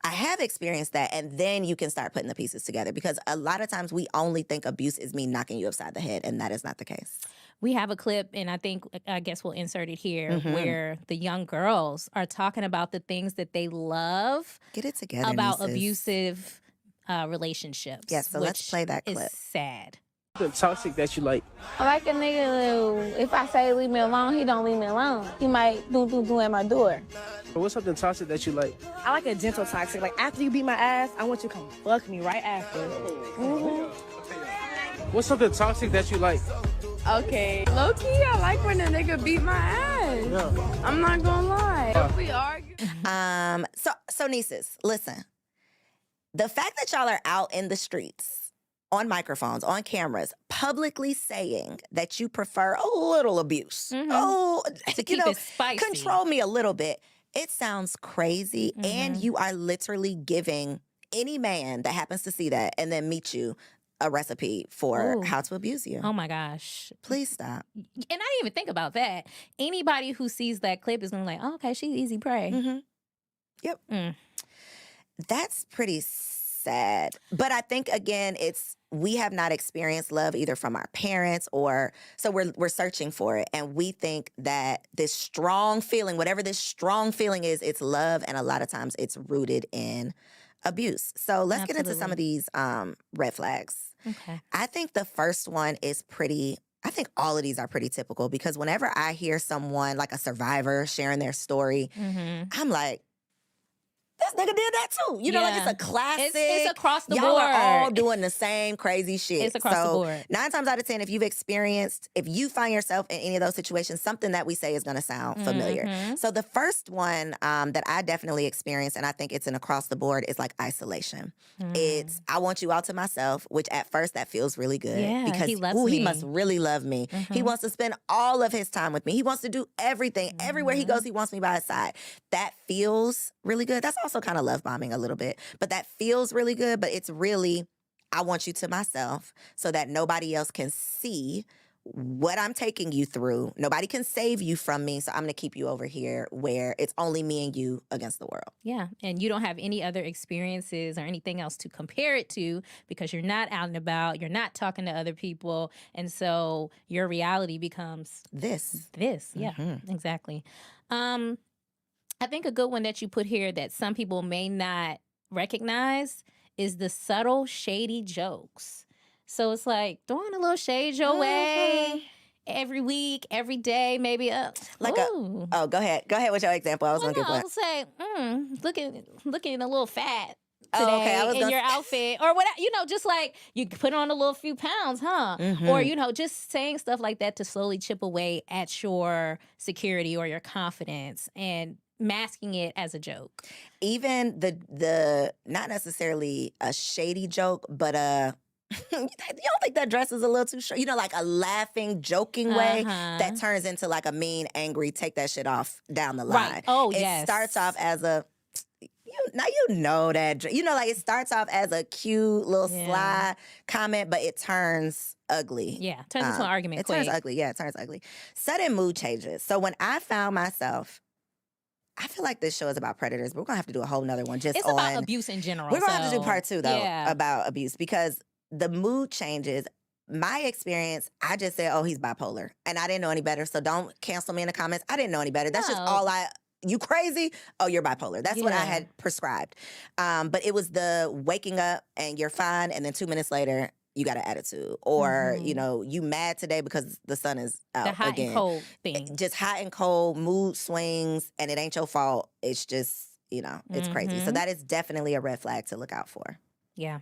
[SPEAKER 4] I have experienced that. And then you can start putting the pieces together because a lot of times we only think abuse is me knocking you upside the head and that is not the case.
[SPEAKER 5] We have a clip, and I guess we'll insert it here, where the young girls are talking about the things that they love.
[SPEAKER 4] Get it together,
[SPEAKER 5] about
[SPEAKER 4] nieces.
[SPEAKER 5] abusive relationships.
[SPEAKER 4] Yes, so let's play that clip.
[SPEAKER 5] It's sad.
[SPEAKER 6] The toxic that you like.
[SPEAKER 7] I like a nigga who, if I say leave me alone, he don't leave me alone. He might do at my door.
[SPEAKER 6] What's something toxic that you like?
[SPEAKER 8] I like a gentle toxic. Like, after you beat my ass, I want you to come fuck me right after.
[SPEAKER 6] What's something toxic that you like?
[SPEAKER 9] Okay, low-key, I like when a nigga beat my ass.
[SPEAKER 6] Yeah.
[SPEAKER 9] I'm not gonna lie. If we argue.
[SPEAKER 4] So nieces, listen. The fact that y'all are out in the streets, on microphones, on cameras, publicly saying that you prefer a little abuse. Oh,
[SPEAKER 5] to keep it spicy.
[SPEAKER 4] Control me a little bit. It sounds crazy, and you are literally giving any man that happens to see that and then meet you a recipe for how to abuse you.
[SPEAKER 5] Oh my gosh.
[SPEAKER 4] Please stop.
[SPEAKER 5] And I didn't even think about that. Anybody who sees that clip is gonna be like, oh, okay, she's easy prey.
[SPEAKER 4] Yep. That's pretty sad. But I think, again, we have not experienced love either from our parents so we're searching for it. And we think that this strong feeling, whatever this strong feeling is, it's love. And a lot of times it's rooted in abuse. So let's get into some of these red flags.
[SPEAKER 5] Okay.
[SPEAKER 4] I think the first one is I think all of these are pretty typical, because whenever I hear someone like a survivor sharing their story, I'm like, this nigga did that too. You know, like it's a classic.
[SPEAKER 5] It's across the
[SPEAKER 4] Y'all
[SPEAKER 5] board.
[SPEAKER 4] are all doing the same crazy shit.
[SPEAKER 5] It's across the board.
[SPEAKER 4] 9 times out of 10, if you find yourself in any of those situations, something that we say is going to sound familiar. So the first one that I definitely experienced, and I think it's an across the board, is like isolation. It's, I want you all to myself, which at first that feels really good.
[SPEAKER 5] Yeah,
[SPEAKER 4] because
[SPEAKER 5] he loves me.
[SPEAKER 4] He must really love me. He wants to spend all of his time with me. He wants to do everything. Everywhere he goes, he wants me by his side. That feels really good. That's also kind of love bombing a little bit, but that feels really good. But it's really, I want you to myself so that nobody else can see what I'm taking you through. Nobody can save you from me, so I'm going to keep you over here where it's only me and you against the world.
[SPEAKER 5] Yeah, and you don't have any other experiences or anything else to compare it to because you're not out and about, you're not talking to other people, and so your reality becomes
[SPEAKER 4] this.
[SPEAKER 5] Yeah, exactly. I think a good one that you put here that some people may not recognize is the subtle, shady jokes. So it's like throwing a little shade your way every week, every day, maybe.
[SPEAKER 4] Go ahead. Go ahead with your example. I was going to give one.
[SPEAKER 5] I was say, looking a little fat today
[SPEAKER 4] I was
[SPEAKER 5] in your outfit or whatever. You know, just like you put on a little few pounds, huh? Or, you know, just saying stuff like that to slowly chip away at your security or your confidence and masking it as a joke.
[SPEAKER 4] Even the not necessarily a shady joke, but you don't think that dress is a little too short? You know, like a laughing, joking way that turns into like a mean, angry, take that shit off down the line.
[SPEAKER 5] Right. Oh,
[SPEAKER 4] it starts off as a, it starts off as a cute little sly comment, but it turns ugly.
[SPEAKER 5] Yeah, turns into an argument
[SPEAKER 4] It
[SPEAKER 5] quick.
[SPEAKER 4] turns ugly. Yeah, it turns ugly. Sudden mood changes. So when I found myself, I feel like this show is about predators, but we're going to have to do a whole nother one just
[SPEAKER 5] it's about abuse in general.
[SPEAKER 4] We're going to have to do part 2, though,
[SPEAKER 5] yeah.
[SPEAKER 4] about abuse, because the mood changes. My experience, I just said, oh, he's bipolar. And I didn't know any better, so don't cancel me in the comments. I didn't know any better. That's just all you crazy? Oh, you're bipolar. That's what I had prescribed. But it was the waking up and you're fine, and then 2 minutes later, you got an attitude. Or, you know, you mad today because the sun is out
[SPEAKER 5] the hot
[SPEAKER 4] again.
[SPEAKER 5] and cold thing.
[SPEAKER 4] Just hot and cold, mood swings, and it ain't your fault. It's just, it's crazy. So that is definitely a red flag to look out for.
[SPEAKER 5] Yeah.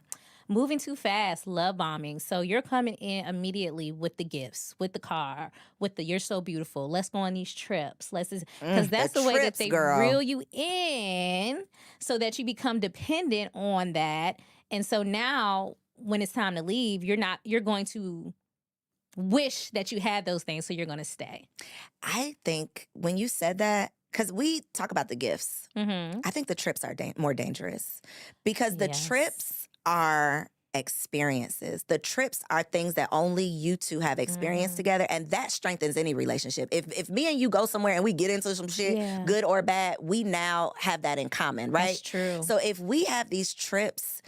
[SPEAKER 5] Moving too fast, love bombing. So you're coming in immediately with the gifts, with the car, with the you're so beautiful. Let's go on these trips. Because that's the way that they reel you in so that you become dependent on that. And so now when it's time to leave, you're going to wish that you had those things, so you're going to stay.
[SPEAKER 4] I think when you said that, because we talk about the gifts, I think the trips are more dangerous, because the trips are experiences. The trips are things that only you two have experienced together, and that strengthens any relationship. If me and you go somewhere and we get into some shit, good or bad, we now have that in common, right?
[SPEAKER 5] That's true.
[SPEAKER 4] So if we have these trips,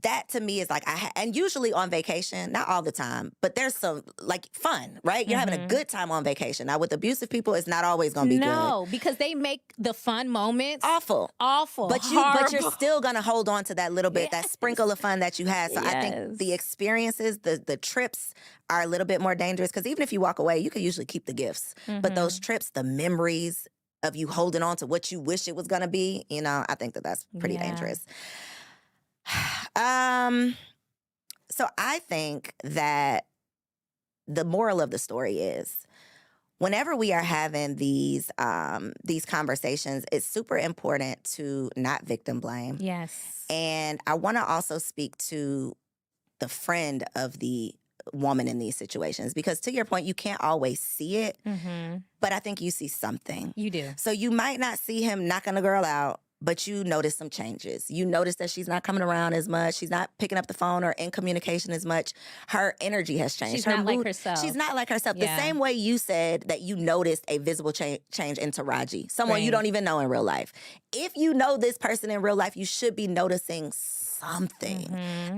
[SPEAKER 4] that to me is like, and usually on vacation, not all the time, but there's some like fun, right? You're having a good time on vacation. Now with abusive people, it's not always going to be good.
[SPEAKER 5] No, because they make the fun moments
[SPEAKER 4] awful.
[SPEAKER 5] But
[SPEAKER 4] you're still going to hold on to that little bit, that sprinkle of fun that you had. So I think the experiences, the trips are a little bit more dangerous because even if you walk away, you can usually keep the gifts. But those trips, the memories of you holding on to what you wish it was going to be, you know, I think that that's pretty dangerous. So I think that the moral of the story is whenever we are having these conversations, it's super important to not victim blame.
[SPEAKER 5] Yes.
[SPEAKER 4] And I want to also speak to the friend of the woman in these situations because to your point, you can't always see it, but I think you see something.
[SPEAKER 5] You do.
[SPEAKER 4] So you might not see him knocking the girl out, but you notice some changes. You notice that she's not coming around as much. She's not picking up the phone or in communication as much. Her energy has changed.
[SPEAKER 5] She's
[SPEAKER 4] her
[SPEAKER 5] not
[SPEAKER 4] mood,
[SPEAKER 5] like herself.
[SPEAKER 4] She's not like herself.
[SPEAKER 5] Yeah.
[SPEAKER 4] The same way you said that you noticed a visible change in Taraji, someone you don't even know in real life. If you know this person in real life, you should be noticing something.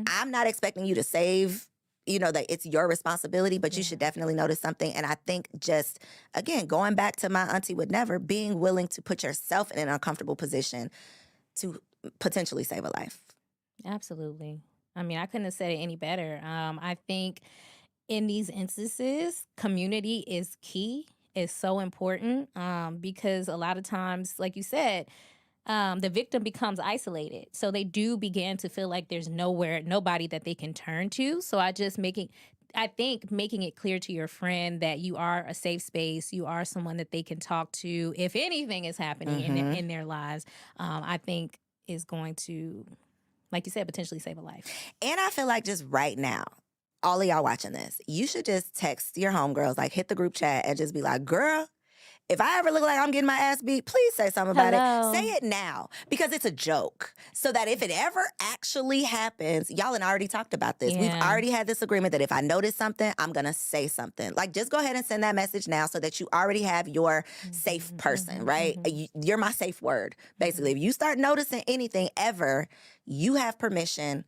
[SPEAKER 4] I'm not expecting you to save, you know, that it's your responsibility, but you should definitely notice something. And I think just, again, going back to my auntie would never, being willing to put yourself in an uncomfortable position to potentially save a life.
[SPEAKER 5] Absolutely. I mean, I couldn't have said it any better. I think in these instances, community is key. It's so important because a lot of times, like you said, the victim becomes isolated. So they do begin to feel like there's nobody that they can turn to. So I think making it clear to your friend that you are a safe space, you are someone that they can talk to if anything is happening in their lives, I think is going to, like you said, potentially save a life.
[SPEAKER 4] And I feel like just right now, all of y'all watching this, you should just text your homegirls, like hit the group chat and just be like, girl, if I ever look like I'm getting my ass beat, please say something about it. Say it now because it's a joke. So that if it ever actually happens, y'all had already talked about this.
[SPEAKER 5] Yeah.
[SPEAKER 4] We've already had this agreement that if I notice something, I'm going to say something. Like just go ahead and send that message now so that you already have your safe person, right? You're my safe word. Basically, if you start noticing anything ever, you have permission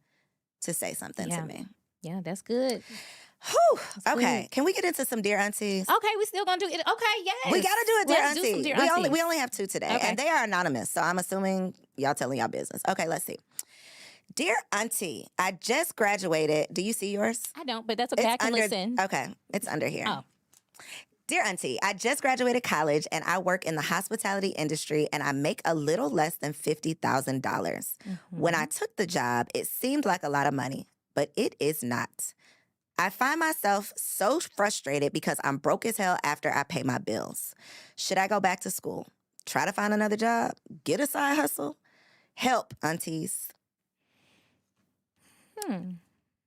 [SPEAKER 4] to say something to me.
[SPEAKER 5] Yeah, that's good.
[SPEAKER 4] Whew. Okay, can we get into some Dear Aunties?
[SPEAKER 5] Okay, we still gonna do it. Okay, yes.
[SPEAKER 4] We gotta do it, Dear
[SPEAKER 5] Let's
[SPEAKER 4] Auntie.
[SPEAKER 5] do some Dear Aunties.
[SPEAKER 4] We only have 2 today, and they are anonymous, so I'm assuming y'all telling y'all business. Okay, let's see. Dear Auntie, I just graduated. Do you see yours?
[SPEAKER 5] I don't, but that's okay. I can listen.
[SPEAKER 4] Okay, it's under here.
[SPEAKER 5] Oh.
[SPEAKER 4] Dear Auntie, I just graduated college and I work in the hospitality industry and I make a little less than $50,000. When I took the job, it seemed like a lot of money, but it is not. I find myself so frustrated because I'm broke as hell after I pay my bills. Should I go back to school? Try to find another job? Get a side hustle? Help, aunties.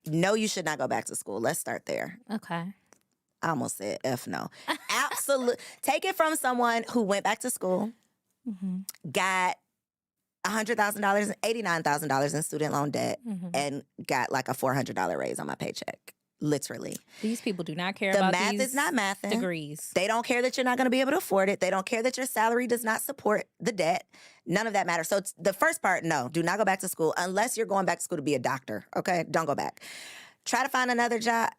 [SPEAKER 4] No, you should not go back to school. Let's start there.
[SPEAKER 5] Okay.
[SPEAKER 4] I almost said F no. Absolutely. Take it from someone who went back to school, got $100,000, $89,000 in student loan debt, and got like a $400 raise on my paycheck. Literally.
[SPEAKER 5] These people do not care
[SPEAKER 4] the
[SPEAKER 5] about
[SPEAKER 4] math
[SPEAKER 5] these
[SPEAKER 4] is not mathing.
[SPEAKER 5] degrees.
[SPEAKER 4] They don't care that you're not going to be able to afford it. They don't care that your salary does not support the debt. None of that matters. So the first part, no, do not go back to school unless you're going back to school to be a doctor. Okay? Don't go back. Try to find another job.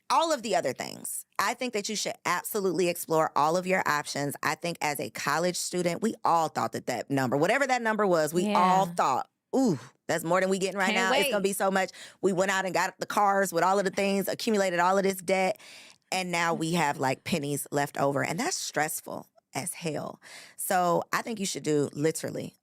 [SPEAKER 4] All of the other things. I think that you should absolutely explore all of your options. I think as a college student, we all thought that number, whatever that number was, we all thought, ooh, that's more than we getting right now. It's going to be so much. We went out and got the cars with all of the things, accumulated all of this debt, and now we have like pennies left over. And that's stressful as hell. So I think you should do literally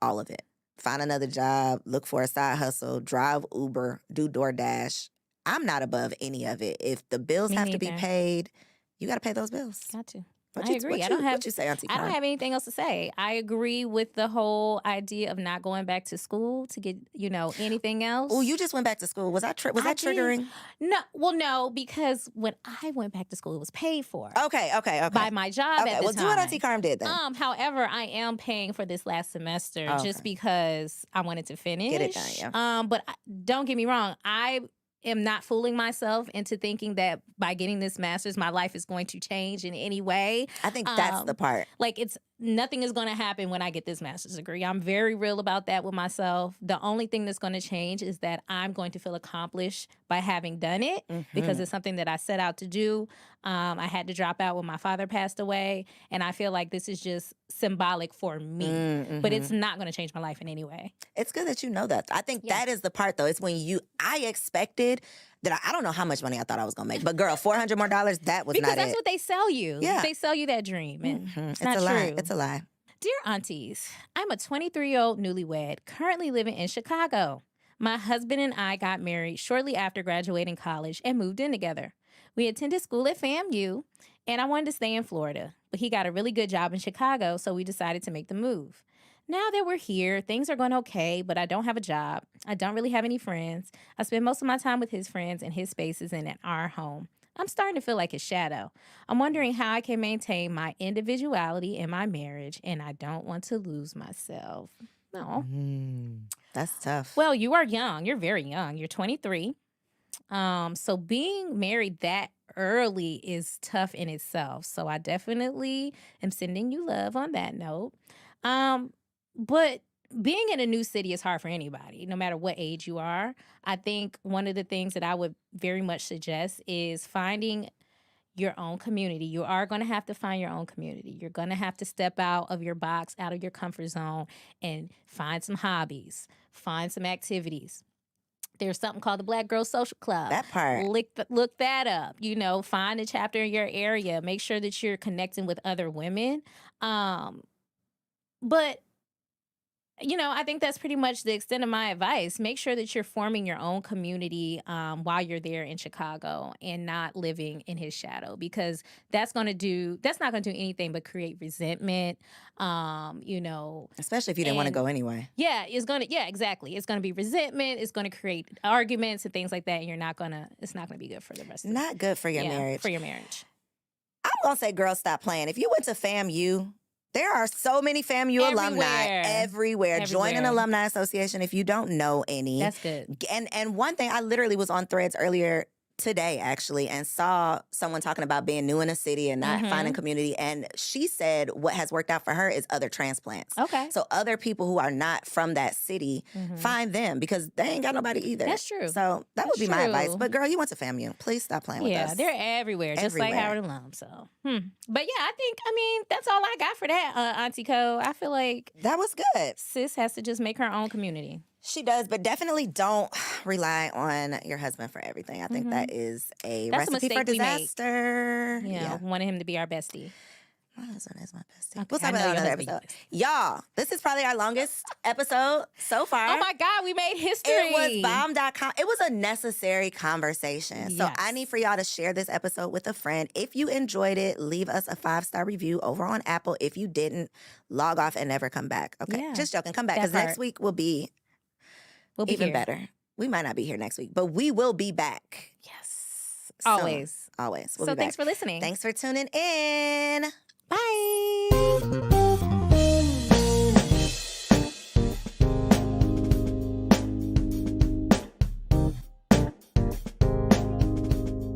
[SPEAKER 4] all of it. Find another job, look for a side hustle, drive Uber, do DoorDash. I'm not above any of it. If the bills have to be paid, you got to pay those bills.
[SPEAKER 5] Got to.
[SPEAKER 4] What
[SPEAKER 5] I agree.
[SPEAKER 4] What you say, Auntie
[SPEAKER 5] I
[SPEAKER 4] Carm?
[SPEAKER 5] don't have anything else to say. I agree with the whole idea of not going back to school to get, anything else.
[SPEAKER 4] Oh, you just went back to school. Was that triggering?
[SPEAKER 5] No. Well, no, because when I went back to school, it was paid for.
[SPEAKER 4] Okay.
[SPEAKER 5] By my job at the time.
[SPEAKER 4] Well, do what Auntie Carm did then.
[SPEAKER 5] However, I am paying for this last semester just because I wanted to finish.
[SPEAKER 4] Get it done, yeah.
[SPEAKER 5] But don't get me wrong. I am not fooling myself into thinking that by getting this master's, my life is going to change in any way.
[SPEAKER 4] I think that's the part.
[SPEAKER 5] Like, it's nothing is going to happen when I get this master's degree. I'm very real about that with myself. The only thing that's going to change is that I'm going to feel accomplished by having done it because it's something that I set out to do. I had to drop out when my father passed away, and I feel like this is just symbolic for me, but it's not going to change my life in any way.
[SPEAKER 4] It's good that you know that. I think that is the part, though. It's when I expected that I don't know how much money I thought I was going to make, but girl, $400 more, that was
[SPEAKER 5] because
[SPEAKER 4] not it.
[SPEAKER 5] Because that's what they sell you.
[SPEAKER 4] Yeah.
[SPEAKER 5] They sell you that dream, and it's not
[SPEAKER 4] a
[SPEAKER 5] true.
[SPEAKER 4] lie. It's a lie.
[SPEAKER 5] Dear aunties, I'm a 23-year-old newlywed, currently living in Chicago. My husband and I got married shortly after graduating college and moved in together. We attended school at FAMU, and I wanted to stay in Florida, but he got a really good job in Chicago, so we decided to make the move. Now that we're here, things are going okay, but I don't have a job. I don't really have any friends. I spend most of my time with his friends in his spaces and at our home. I'm starting to feel like his shadow. I'm wondering how I can maintain my individuality in my marriage, and I don't want to lose myself. No.
[SPEAKER 4] That's tough.
[SPEAKER 5] Well, you are young. You're very young. You're 23. So being married that early is tough in itself. So I definitely am sending you love on that note. But being in a new city is hard for anybody, no matter what age you are. I think one of the things that I would very much suggest is finding your own community. You are going to have to find your own community. You're going to have to step out of your box, out of your comfort zone, and find some hobbies, find some activities. There's something called the Black Girl Social Club.
[SPEAKER 4] That part.
[SPEAKER 5] Look that up. You know, find a chapter in your area. Make sure that you're connecting with other women. But you know, I think that's pretty much the extent of my advice. Make sure that you're forming your own community while you're there in Chicago and not living in his shadow, because that's not going to do anything but create resentment. You know,
[SPEAKER 4] especially if you didn't want to go anyway.
[SPEAKER 5] Yeah, exactly. It's going to be resentment. It's going to create arguments and things like that. And it's not going to be good for the rest of
[SPEAKER 4] Not good for your marriage.
[SPEAKER 5] For your marriage.
[SPEAKER 4] I'm going to say, girl, stop playing. If you went to FAMU, there are so many FAMU alumni everywhere. Join an alumni association if you don't know any.
[SPEAKER 5] That's good.
[SPEAKER 4] And one thing, I literally was on Threads earlier today, actually, and saw someone talking about being new in a city and not finding community. And she said what has worked out for her is other transplants.
[SPEAKER 5] Okay.
[SPEAKER 4] So other people who are not from that city, find them, because they ain't got nobody either.
[SPEAKER 5] That's true.
[SPEAKER 4] So that would be my advice. But girl, you went to FAMU. Please stop playing with us.
[SPEAKER 5] Yeah, they're everywhere, just like Howard alum. So, but yeah, I mean, that's all I got for that, Auntie Koe. I feel like
[SPEAKER 4] that was good.
[SPEAKER 5] Sis has to just make her own community.
[SPEAKER 4] She does, but definitely don't rely on your husband for everything. I think that is
[SPEAKER 5] That's
[SPEAKER 4] recipe for disaster.
[SPEAKER 5] Yeah, wanting him to be our bestie.
[SPEAKER 4] My husband is my bestie.
[SPEAKER 5] Okay,
[SPEAKER 4] We'll talk about another episode. Y'all, this is probably our longest episode so far.
[SPEAKER 5] Oh my God, we made history.
[SPEAKER 4] It was bomb.com. It was a necessary conversation. So
[SPEAKER 5] Yes.
[SPEAKER 4] I need for y'all to share this episode with a friend. If you enjoyed it, leave us a 5-star review over on Apple. If you didn't, log off and never come back. Okay,
[SPEAKER 5] Yeah.
[SPEAKER 4] just joking. Come back,
[SPEAKER 5] That
[SPEAKER 4] because next
[SPEAKER 5] part.
[SPEAKER 4] week will be even
[SPEAKER 5] here.
[SPEAKER 4] better. We might not be here next week, but we will be back.
[SPEAKER 5] Yes.
[SPEAKER 4] So,
[SPEAKER 5] Always.
[SPEAKER 4] Always. We'll
[SPEAKER 5] So
[SPEAKER 4] be back.
[SPEAKER 5] thanks for listening.
[SPEAKER 4] Thanks for tuning in.
[SPEAKER 5] Bye.